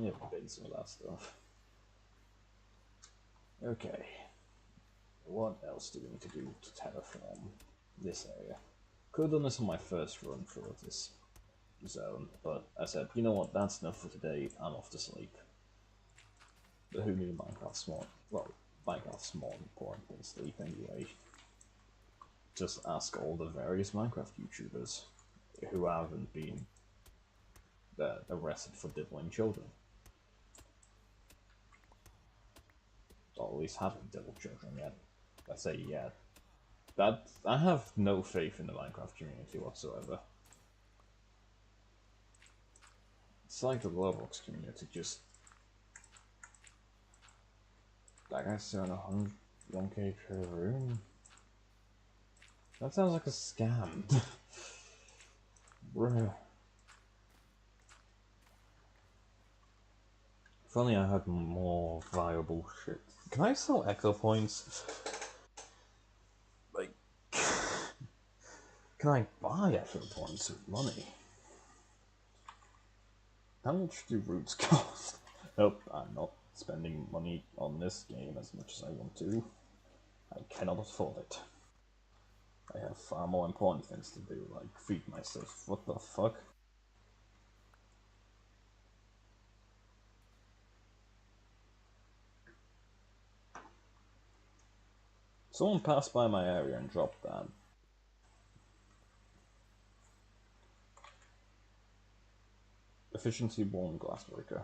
A: Yeah, been some of that stuff. Okay. What else do we need to do to terraform this area? Could have done this on my first run through this zone, but I said, you know what, that's enough for today, I'm off to sleep. But who knew Minecraft's more, well, Minecraft's more important than sleep anyway. Just ask all the various Minecraft YouTubers who haven't been arrested for diddling children. Or at least haven't diddled children yet. I say yet. That I have no faith in the Minecraft community whatsoever. It's like the Roblox community, just that guy's selling 1K per room. That sounds like a scam. Bruh. If only I had more viable shit. Can I sell echo points? Like, can I buy echo points with money? How much do roots cost? Nope, I'm not spending money on this game as much as I want to. I cannot afford it. I have far more important things to do, like feed myself. What the fuck? Someone passed by my area and dropped that. Efficiency 1 glassbreaker.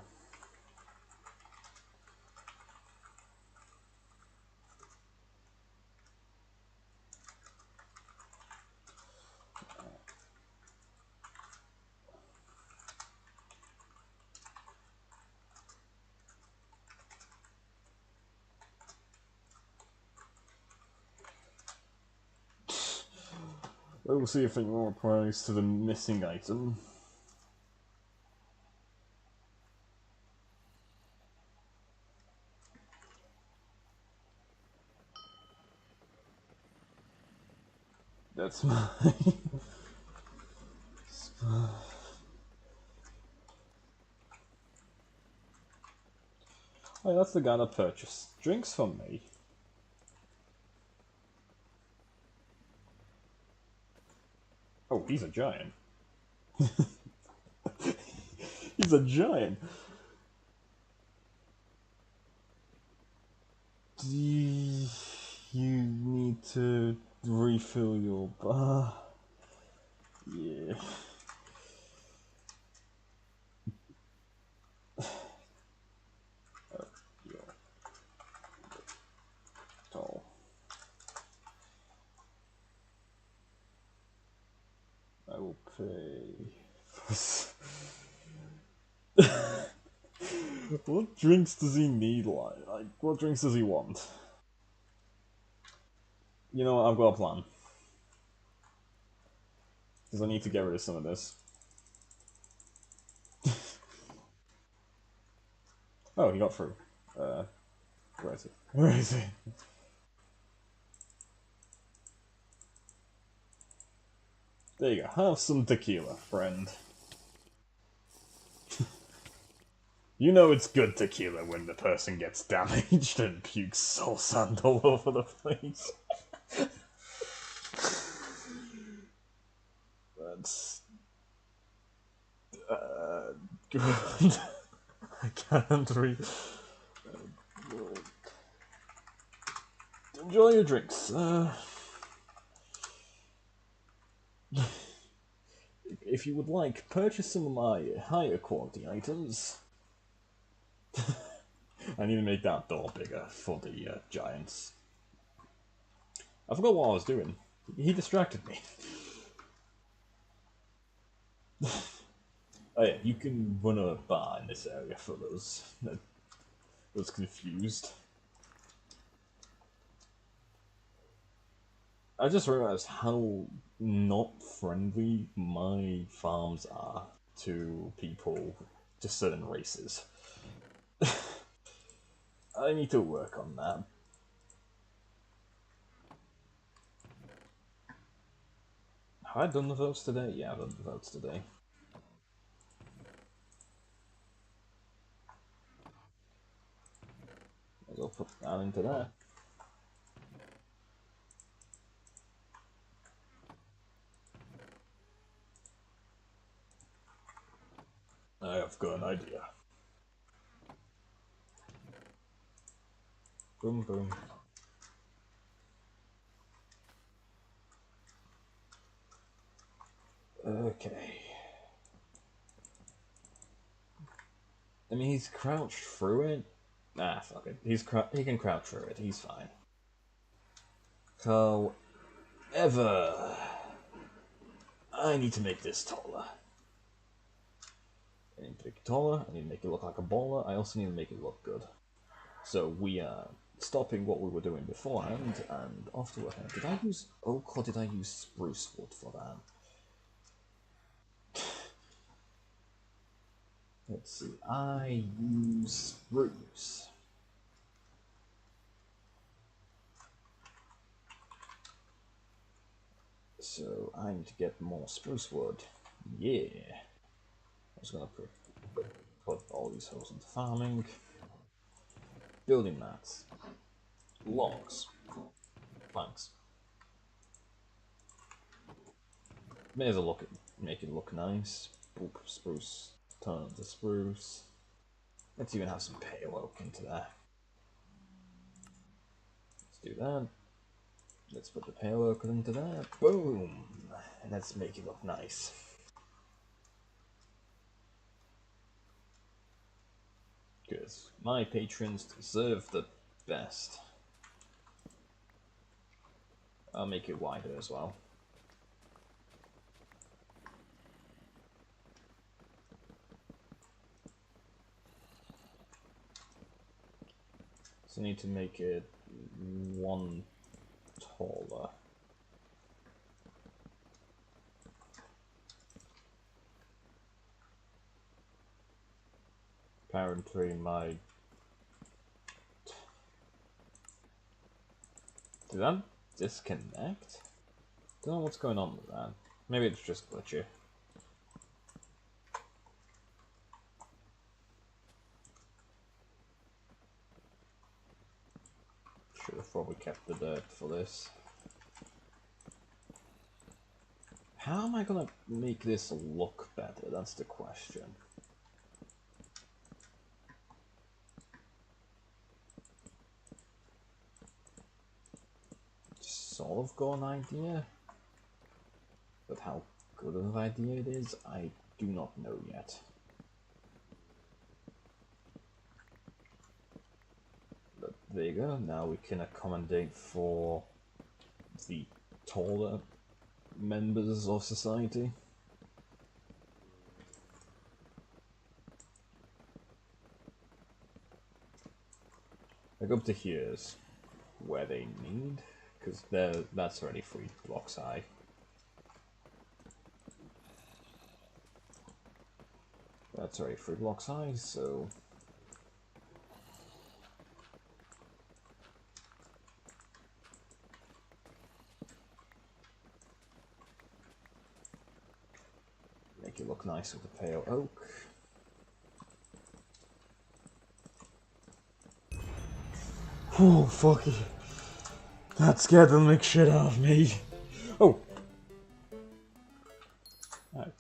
A: We'll see if anyone replies to the missing item. That's mine. Oh, that's the guy that purchased drinks from me. Oh, he's a giant. He's a giant. Do you need to refill your bar. Yeah. Yeah. Tall. I will pay. What drinks does he need? Like, what drinks does he want? You know what? I've got a plan. Because I need to get rid of some of this. Oh, he got through. Where is he? Where is he? There you go. Have some tequila, friend. You know it's good tequila when the person gets damaged and pukes soul sand all over the place. That's... good. I can't read. Enjoy your drinks. If you would like, purchase some of my higher quality items. I need to make that door bigger for the giants. I forgot what I was doing. He distracted me. Oh yeah, you can run a bar in this area for those confused. I just realized how not friendly my farms are to people, to certain races. I need to work on that. Have I done the votes today? Yeah, I've done the votes today. I'll put that into there. I've got an idea. Boom, boom. Okay. I mean, he's crouched through it. Ah, fuck it. He can crouch through it. He's fine. However, I need to make this taller. I need to make it taller. I need to make it look like a baller. I also need to make it look good. So we are stopping what we were doing beforehand and off to work. Did I use oak or did I use spruce wood for that? Let's see. I use spruce. So I need to get more spruce wood. Yeah. I was gonna put all these holes into farming. Building mats. Logs. Planks. May as well make it look nice. Boop, spruce. Tons of spruce. Let's even have some pale oak into there. Let's do that. Let's put the pale oak into there. Boom! Let's make it look nice. Because my patrons deserve the best. I'll make it wider as well. So I need to make it one taller. Apparently my... Did that disconnect? Don't know what's going on with that. Maybe it's just glitchy. Should have probably kept the dirt for this. How am I gonna make this look better? That's the question. sort of got an idea, but how good of an idea it is, I do not know yet. But there you go, now we can accommodate for the taller members of society. Like up to here's where they need, because that's already 3 blocks high. That's already 3 blocks high, so make it look nice with the pale oak. Oh, fuck it. That scared the mick shit out of me. Oh! Right.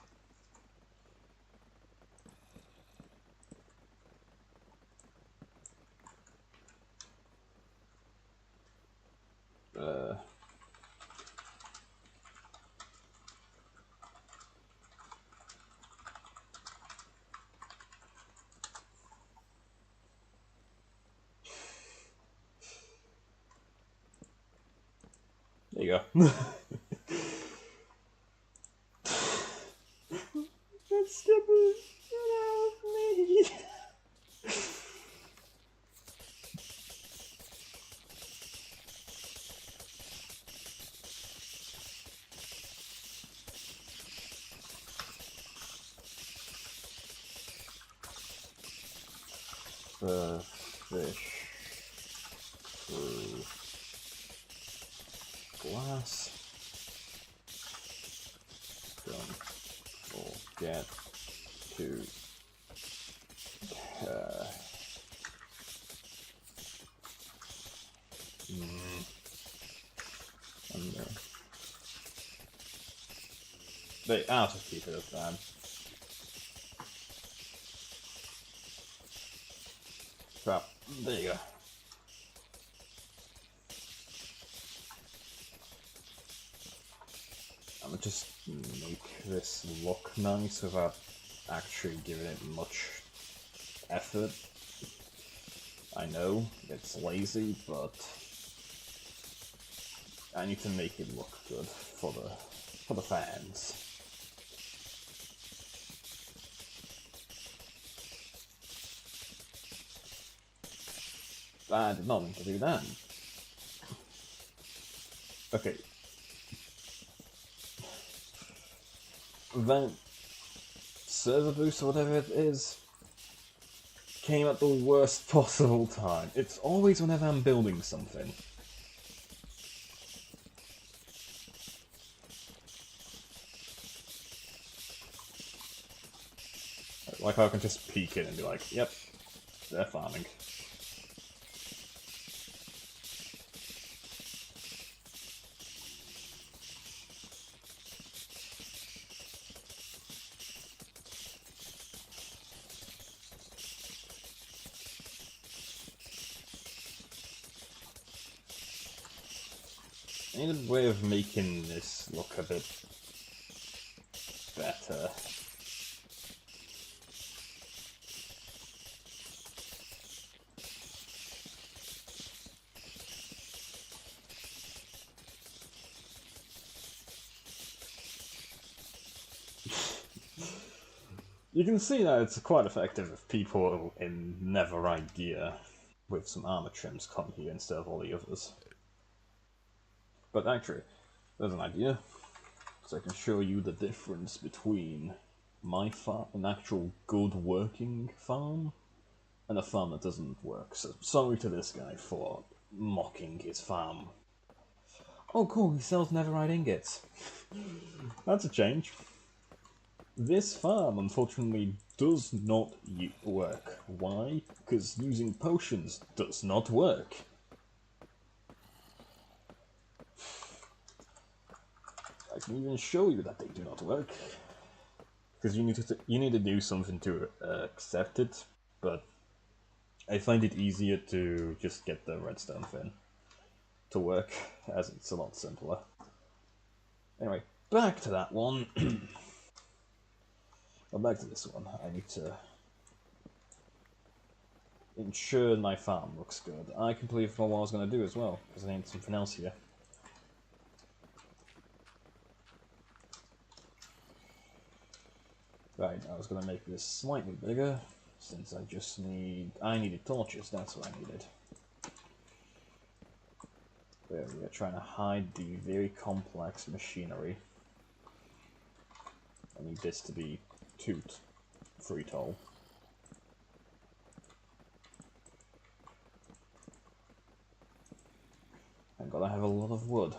A: There you go. That scared the shit out of me. The fish through glass. Don't forget to I'll just keep it as that. Crap. There you go. I'm gonna just make this look nice without actually giving it much effort. I know it's lazy, but I need to make it look good for the fans. I did not mean to do that. Okay. That server boost or whatever it is came at the worst possible time. It's always whenever I'm building something. Like I can just peek in and be like, yep, they're farming. I need a way of making this look a bit better. You can see that it's quite effective if people in Netherite gear with some armor trims come here instead of all the others. But actually, there's an idea. So I can show you the difference between my farm, an actual good working farm, and a farm that doesn't work. So sorry to this guy for mocking his farm. Oh cool, he sells netherite ingots. That's a change. This farm, unfortunately, does not work. Why? Because using potions does not work. I can even show you that they do not work. Because you need to do something to accept it, but I find it easier to just get the redstone fin. to work, as it's a lot simpler. Anyway, back to that one. Well, back to this one. I need to ensure my farm looks good. I completely forgot what I was going to do as well, because I need something else here. Right, I was going to make this slightly bigger, since I needed torches, that's what I needed. There we are, trying to hide the very complex machinery. I need this to be 2 feet tall. I've got to have a lot of wood.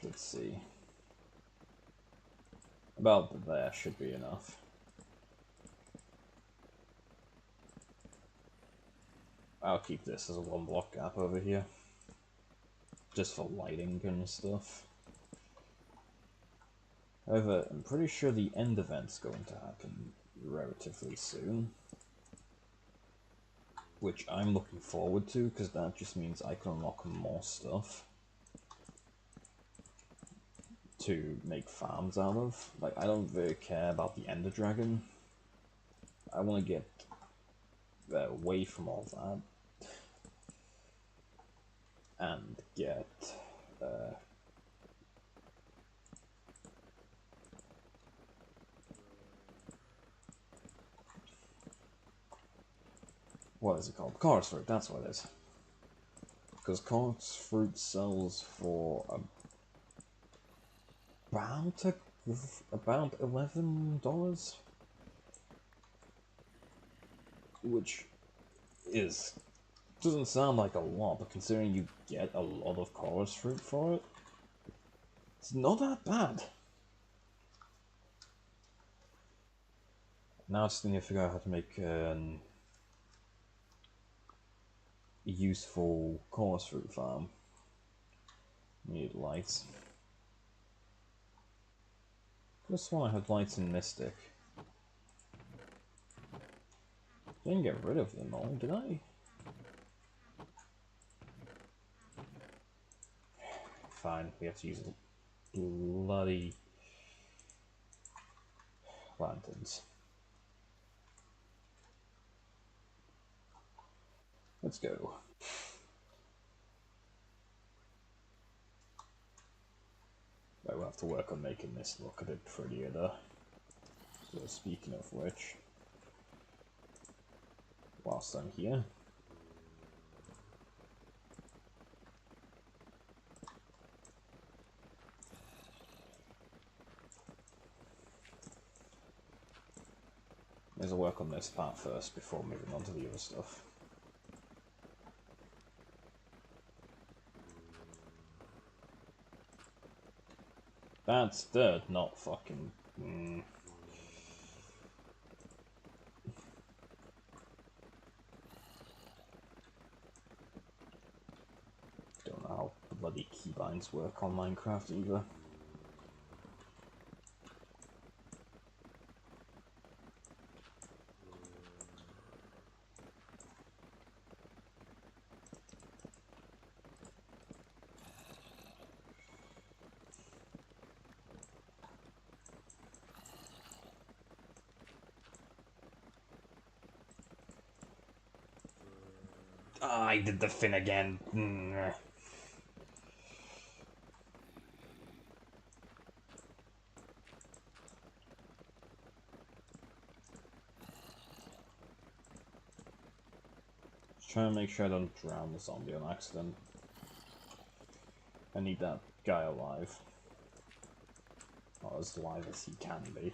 A: Let's see. About there should be enough. I'll keep this as a 1 block gap over here. Just for lighting and stuff. However, I'm pretty sure the end event's going to happen relatively soon. Which I'm looking forward to, because that just means I can unlock more stuff to make farms out of. Like, I don't really care about the Ender Dragon. I want to get away from all that and get what is it called? Chorus Fruit, that's what it is. Because Chorus Fruit sells for about $11, which doesn't sound like a lot, but considering you get a lot of Chorus Fruit for it, it's not that bad. Now I just need to figure out how to make a useful Chorus Fruit farm. Need lights. Just want I had lights in Mystic. Didn't get rid of them all, did I? Fine, we have to use the bloody lanterns. Let's go. Right, we'll have to work on making this look a bit prettier though. So speaking of which, whilst I'm here, there's a work on this part first before moving on to the other stuff. That's dirt, not fucking... Don't know how bloody keybinds work on Minecraft either. Ah, I did the fin again. Just trying to make sure I don't drown the zombie on accident. I need that guy alive. Or as alive as he can be.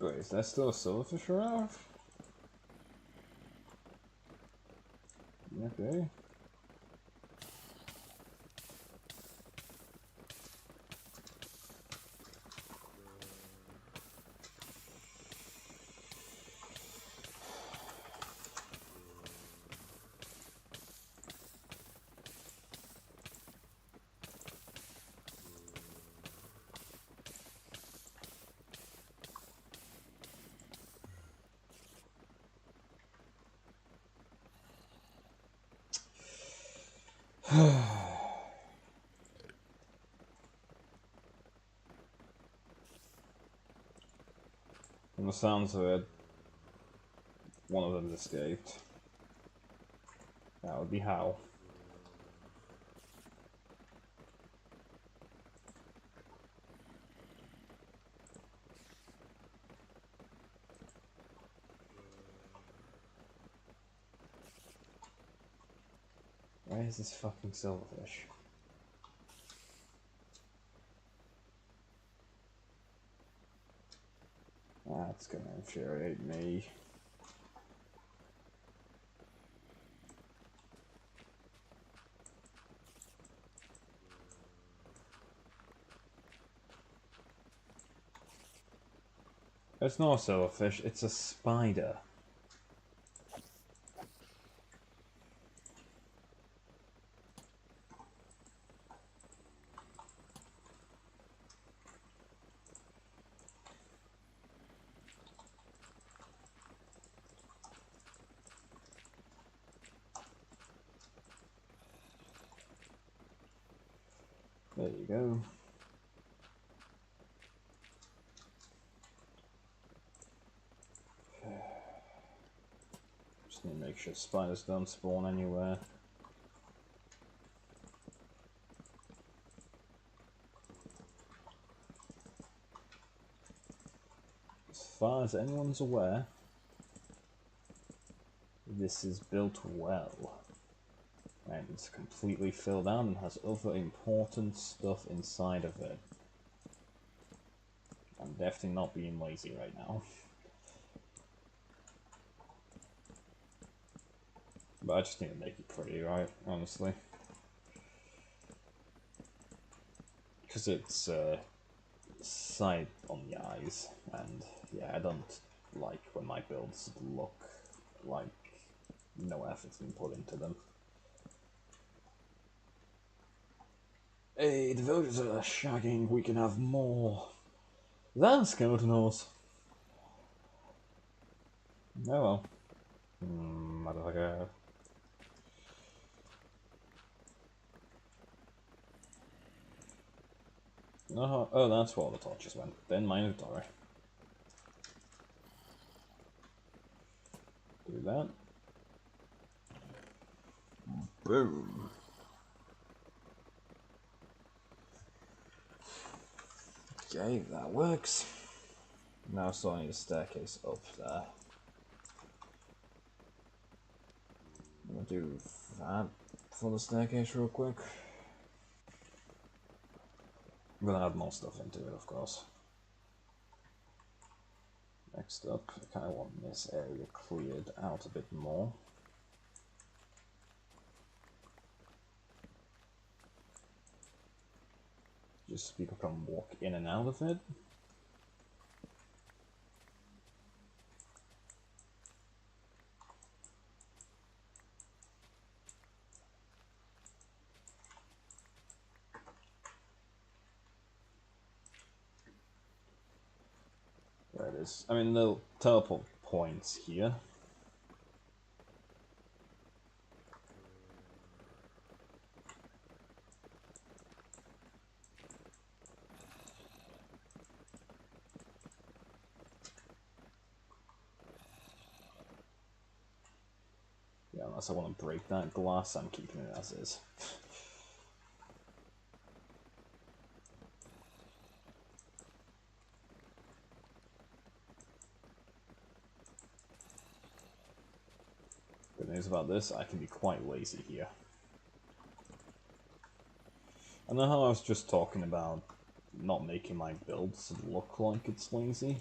A: Wait, is there still a silverfish around? Okay. From the sounds of it, one of them escaped. That would be how. Where is this fucking silverfish? That's gonna infuriate me. It's not a silverfish, it's a spider. There you go. Just need to make sure spiders don't spawn anywhere. As far as anyone's aware, this is built well. And it's completely filled out and has other important stuff inside of it. I'm definitely not being lazy right now. But I just need to make it pretty, right? Honestly. Because it's sight on the eyes, and yeah, I don't like when my builds look like no effort's been put into them. Hey, the villagers are shagging, we can have more than skeleton horse. Oh well. Motherfucker. Oh, that's where all the torches went. Then my inventory. Do that. Boom. Okay, that works. Now still need a staircase up there. I'm gonna do that for the staircase real quick. I'm gonna add more stuff into it, of course. Next up, I kind of want this area cleared out a bit more. Just so people can walk in and out of it. There it is. I mean, the teleport points here. Yeah, unless I want to break that glass, I'm keeping it as is. Good news about this, I can be quite lazy here. I know how I was just talking about not making my builds look like it's lazy.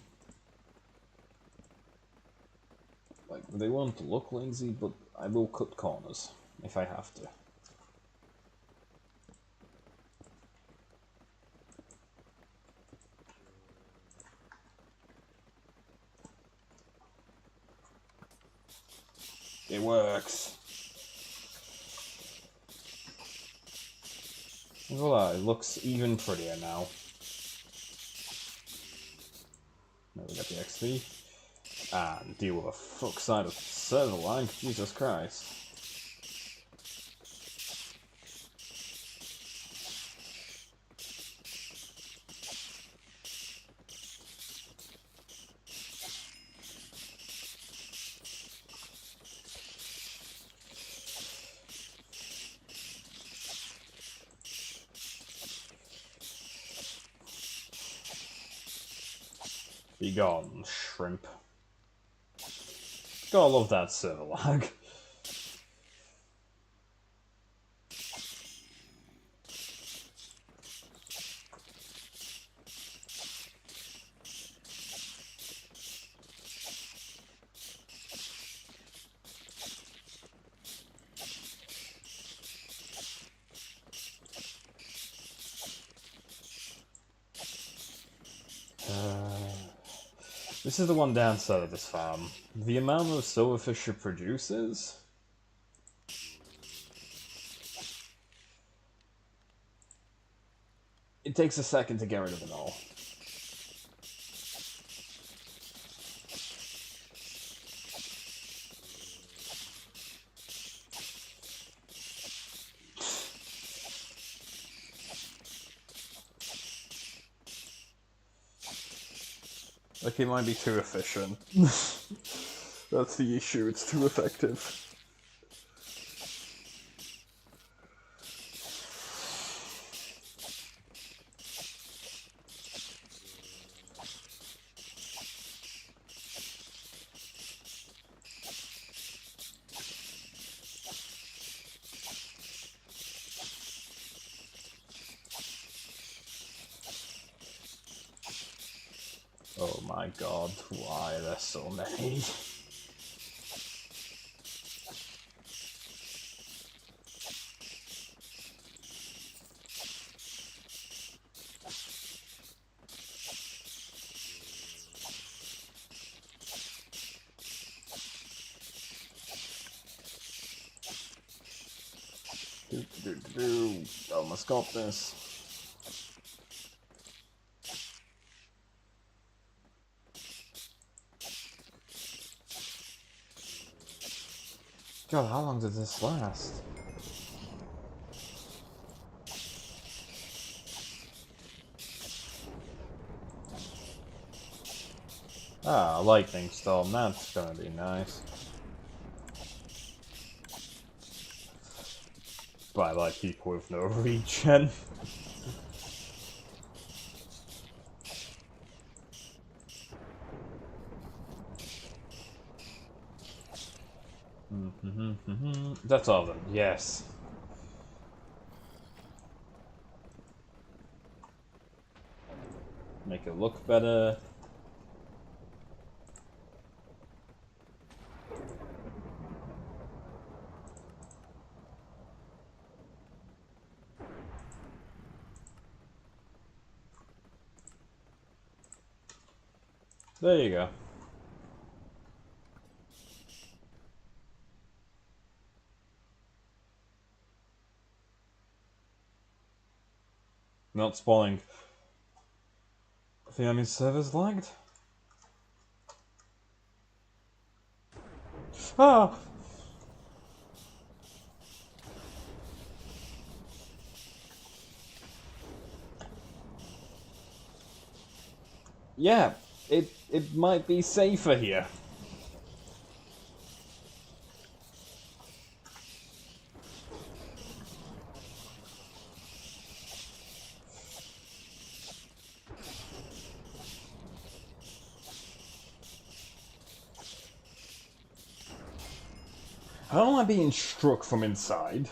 A: They won't look lazy, but I will cut corners if I have to. It works. Voila, it looks even prettier now. Now we got the XP. And deal with a fuck side of server lag. Jesus Christ. Be gone, shrimp. Gotta love that server lag. This is the one downside of this farm. The amount of silverfish it produces. It takes a second to get rid of it all. Like, it might be too efficient. That's the issue, it's too effective. Oh my god, why are there so many? Almost got this. God, how long did this last? Ah, lightning storm, that's gonna be nice. By like people with no regen. That's all of them, yes. Make it look better. There you go. Not spawning. I think that means server's lagged. Ah! Yeah, it might be safer here. How am I being struck from inside?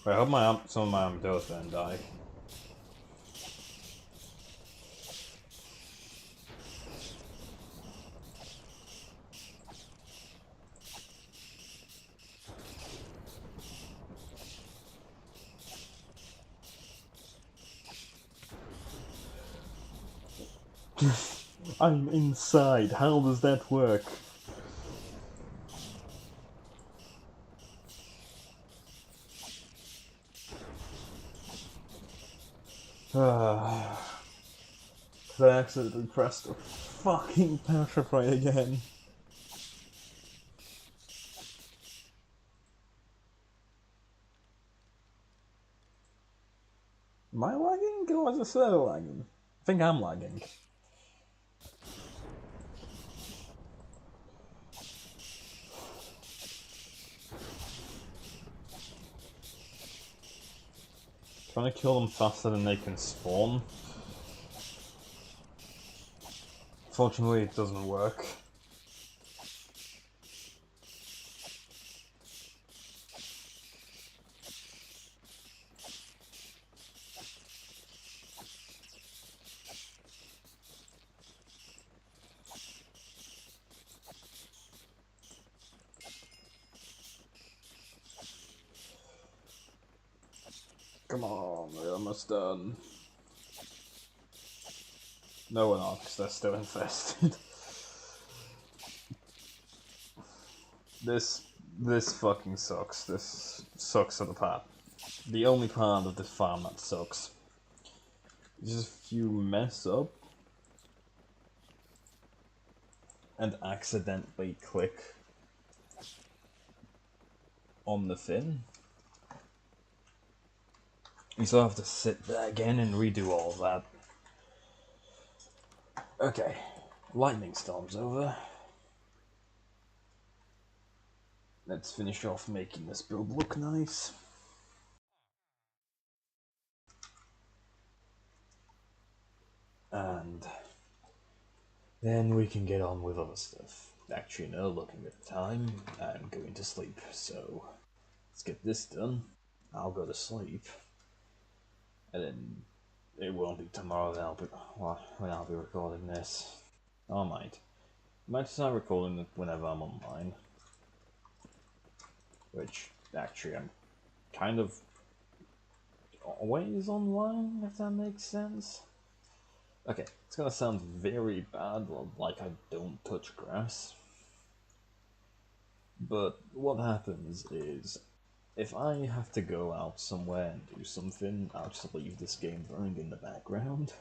A: I hope some of my armor does then die. I'm inside. How does that work? I accidentally pressed the fucking petrify again. Am I lagging or is the server lagging? I think I'm lagging. Trying to kill them faster than they can spawn. Fortunately, it doesn't work. Come on, we're almost done. No, we're not, because they're still infested. This fucking sucks. This sucks at the part. The only part of this farm that sucks. Just if you mess up and accidentally click on the fin, you still have to sit there again and redo all of that. Okay, lightning storm's over. Let's finish off making this build look nice. And then we can get on with other stuff. Actually, no, looking at the time, I'm going to sleep, so let's get this done. I'll go to sleep. And then it won't be tomorrow when I'll be recording this. I might start recording it whenever I'm online. Which, actually, I'm kind of always online, if that makes sense. Okay, it's gonna sound very bad, like I don't touch grass. But what happens is, if I have to go out somewhere and do something, I'll just leave this game running in the background.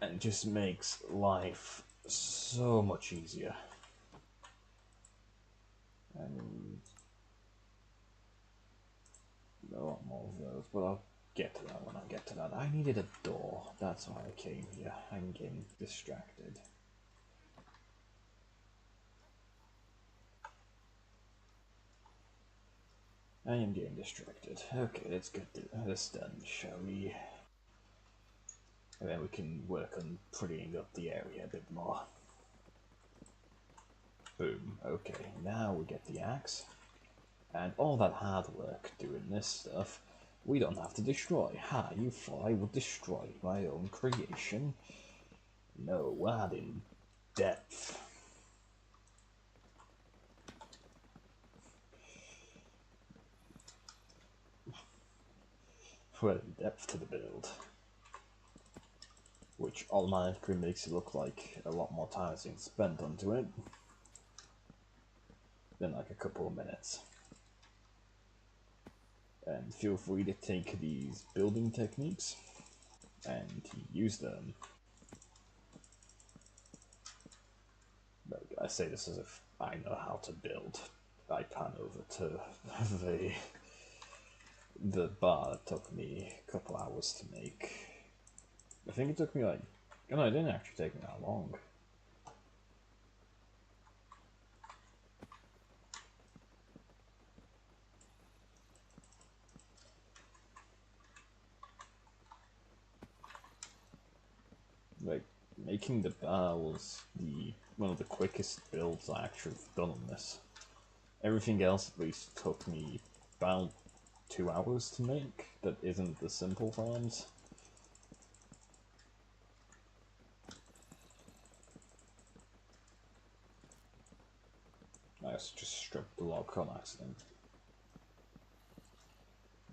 A: And it just makes life so much easier. And a lot more of those, but I'll get to that when I get to that. I needed a door, that's why I came here. I'm getting distracted. I am getting distracted. Okay, let's get this done, shall we? And then we can work on prettying up the area a bit more. Boom. Okay, now we get the axe. And all that hard work doing this stuff, we don't have to destroy. Ha, you thought I would destroy my own creation? No, add in depth. Well, depth to the build. Which automatically makes it look like a lot more time has been spent onto it than like a couple of minutes. And feel free to take these building techniques and use them. But I say this as if I know how to build. I pan over to the bar that took me a couple hours to make. I think it took me like, no, it didn't actually take me that long. Like, making the bar was one of the quickest builds I actually have done on this. Everything else at least took me about 2 hours to make, that isn't the simple farms. I just stripped the log on accident.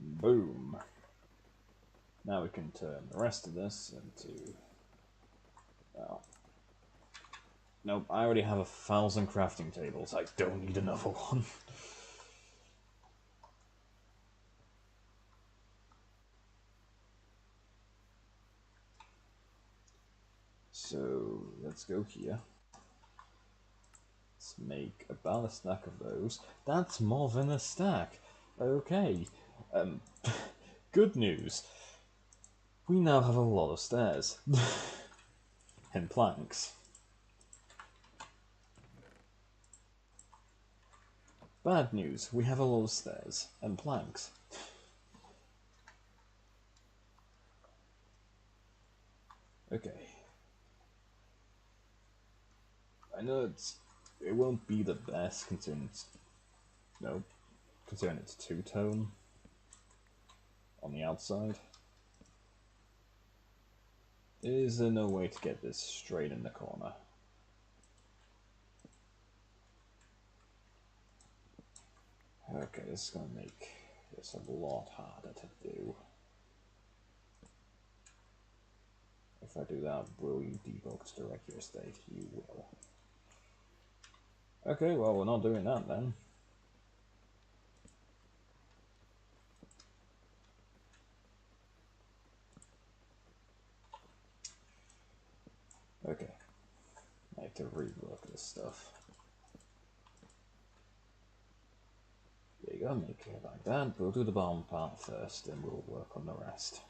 A: Boom! Now we can turn the rest of this into... well... nope, I already have 1,000 crafting tables, I don't need another one. So, let's go here. Let's make about a stack of those. That's more than a stack! Okay. Good news. We now have a lot of stairs. And planks. Bad news. We have a lot of stairs and planks. Okay. I know it won't be the best considering it's... nope. Considering it's two-tone on the outside. Is there no way to get this straight in the corner? Okay, this is gonna make this a lot harder to do. If I do that, will you debug to the regular state? You will. Okay, well, we're not doing that then. Okay. I have to rework this stuff. There you go, make it like that. We'll do the bottom part first, and we'll work on the rest.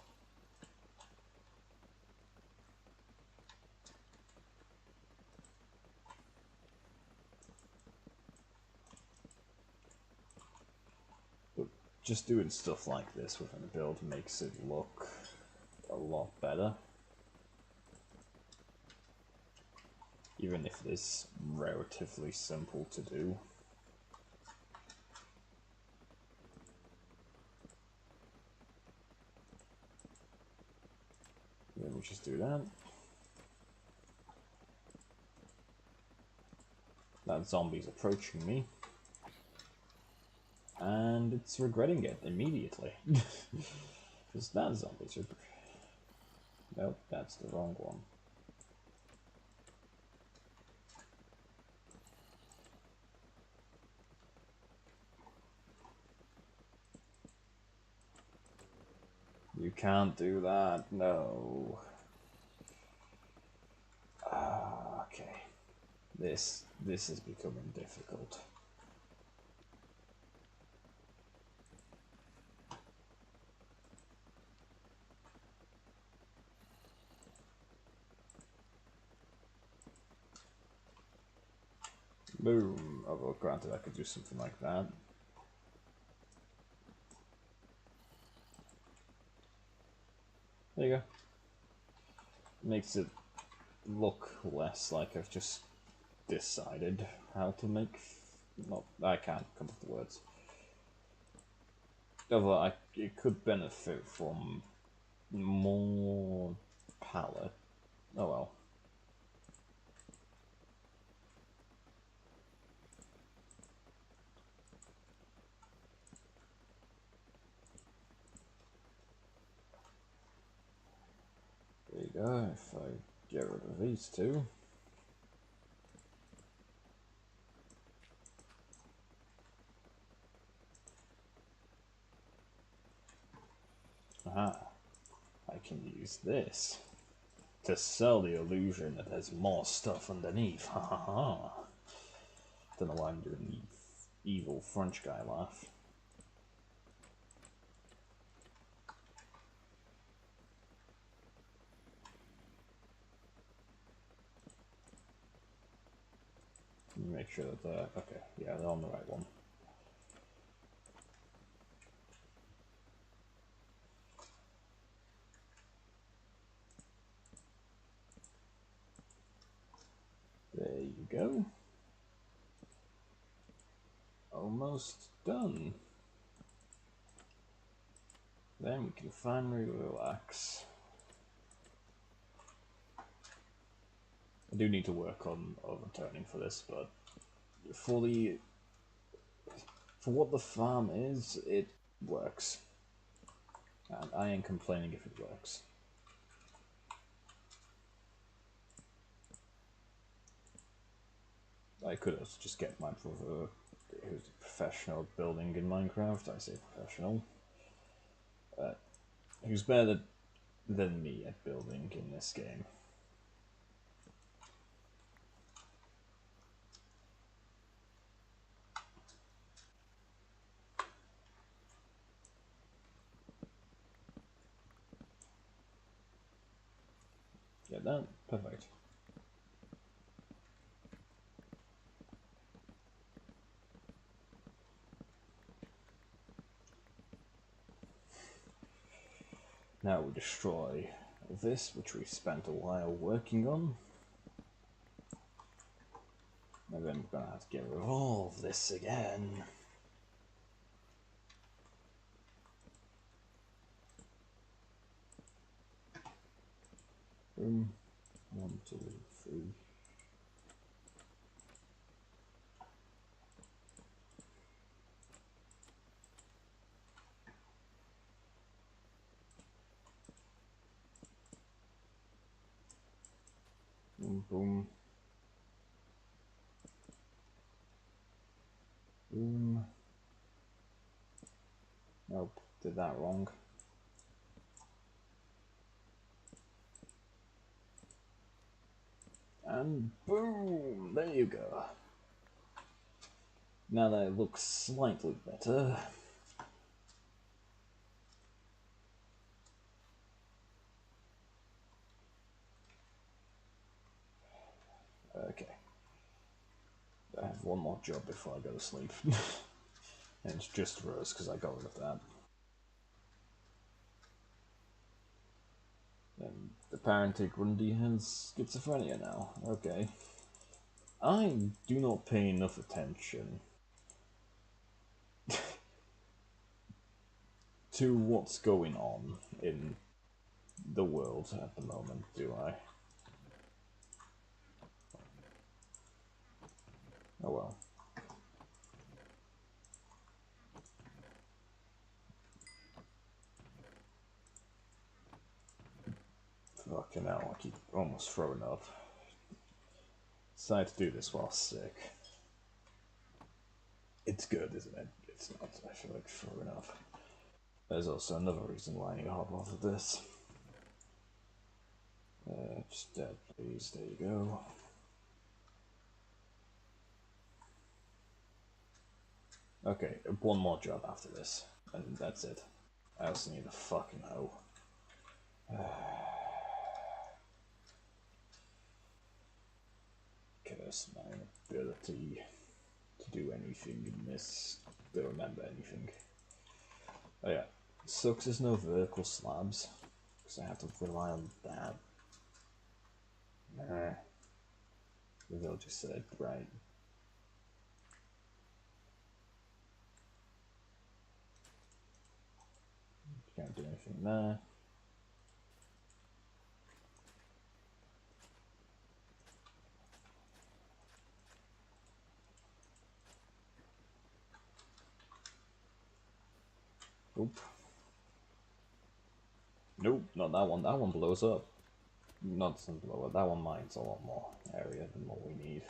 A: But just doing stuff like this within a build makes it look a lot better. Even if it is relatively simple to do. Then we just do that. That zombie's approaching me. And it's regretting it immediately. Because that zombie's... nope, that's the wrong one. You can't do that, no. Okay. This is becoming difficult. Boom. Oh, well, granted, I could do something like that. There you go. Makes it look less like I've just decided how to make... well, I can't come up with the words. Although it could benefit from more palette. Oh well. There you go, if I get rid of these two. Aha. I can use this to sell the illusion that there's more stuff underneath. Ha ha ha. Don't know why I'm doing the evil French guy laugh. Make sure that they're... okay, yeah, they're on the right one. There you go. almost done. Then we can finally relax. I do need to work on overturning for this, but for what the farm is, it works. And I ain't complaining if it works. I could also just get my brother, who's a professional at building in Minecraft, I say professional, who's better than me at building in this game. Get that? Perfect. Now we destroy this, which we spent a while working on. And then we're gonna have to get rid of all of this again. Boom. 1, 2, 3. Boom, boom. Boom. Nope, did that wrong. And boom! There you go. Now that it looks slightly better. Okay. I have one more job before I go to sleep. And it's just Rose, because I got rid of that. And apparently Grundy has schizophrenia now. Okay. I do not pay enough attention to what's going on in the world at the moment, do I? Oh well. Fucking hell, I keep almost throwing up. Decided to do this while sick. It's good, isn't it? It's not. I feel like throwing up. There's also another reason why I need to hop off of this. Just dead, please. There you go. Okay, one more job after this, and that's it. I also need a fucking hoe. Curse my inability to do anything in this. To remember anything. Oh yeah, sucks there's no vertical slabs, because I have to rely on that. Nah. The villager said, right. Can't do anything there. Oop. Nope, not that one. That one blows up. Not doesn't blow up. That one mines a lot more area than what we need.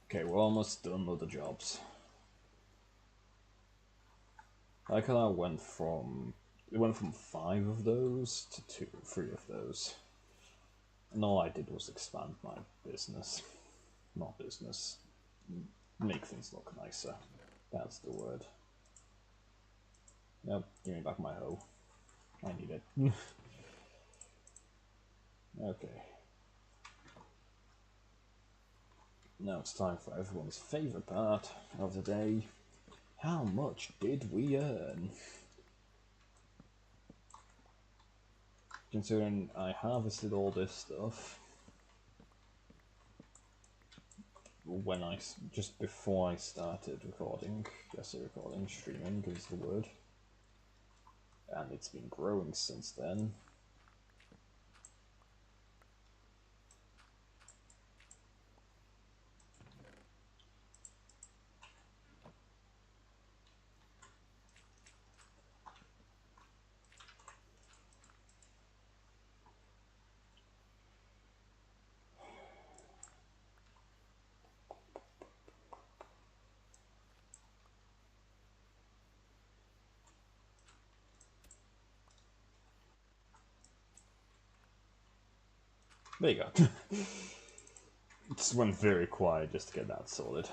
A: Okay, we're almost done with the jobs. I like how it went from 5 of those to 3 of those. And all I did was expand my business. Not business. Make things look nicer. That's the word. Nope, give me back my hoe. I need it. Okay. Now it's time for everyone's favourite part of the day. How much did we earn? Considering I harvested all this stuff when just before I started recording, streaming is the word, and it's been growing since then. There you go. It just went very quiet just to get that sorted.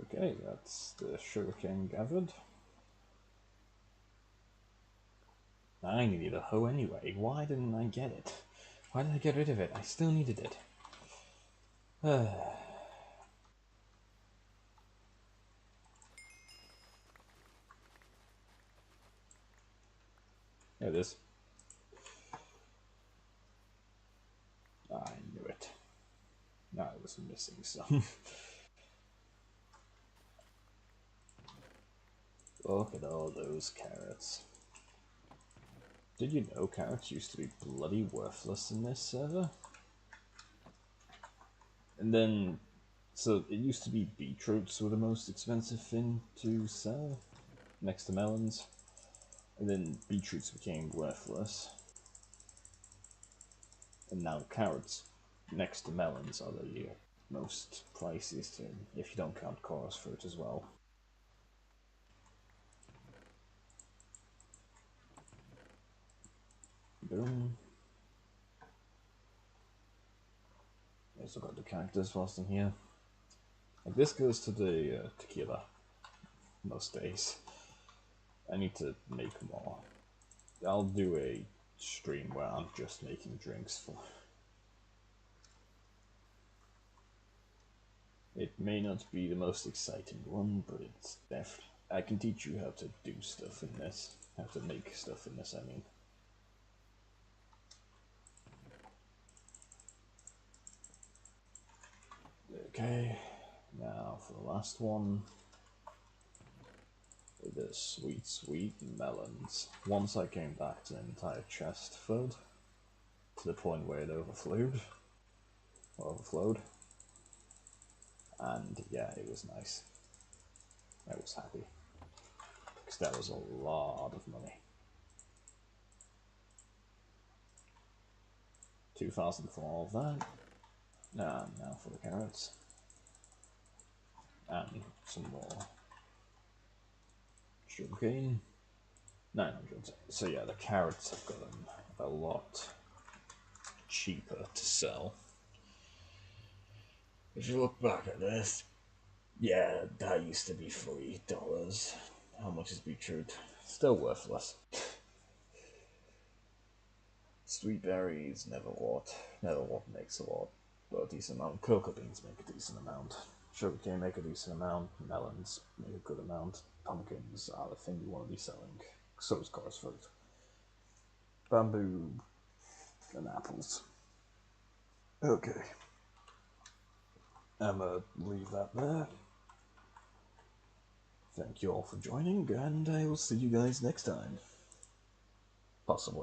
A: Okay, that's the sugarcane gathered. I needed a hoe anyway. Why didn't I get it? Why did I get rid of it? I still needed it. There it is. I knew it. I was missing some. Look at all those carrots. Did you know carrots used to be bloody worthless in this server? And then, so it used to be beetroots were the most expensive thing to sell, next to melons. And then beetroots became worthless. And now carrots, next to melons, are the most priciest, if you don't count chorus fruit as well. Boom. I also got the characters whilst I'm here. Like this goes to the tequila most days. I need to make more. I'll do a stream where I'm just making drinks for. It may not be the most exciting one, but it's I can teach you how to do stuff in this. How to make stuff in this, I mean. Okay, now for the last one. The sweet, sweet melons. Once I came back to an entire chest filled, to the point where it overflowed. And yeah, it was nice. I was happy. Because that was a lot of money. 2,000 for all of that. And now for the carrots. And some more sugarcane. 900. So yeah, the carrots have gotten a lot cheaper to sell. If you look back at this, yeah, that used to be $3. How much is beetroot? Still worthless. Sweet berries, never what. Never what makes a lot. But a decent amount. Cocoa beans make a decent amount. Sugarcane make a decent amount. Melons make a good amount. Pumpkins are the thing you want to be selling. So is chorus fruit. Bamboo and apples. Okay. I'm gonna leave that there. Thank you all for joining, and I will see you guys next time. Possibly.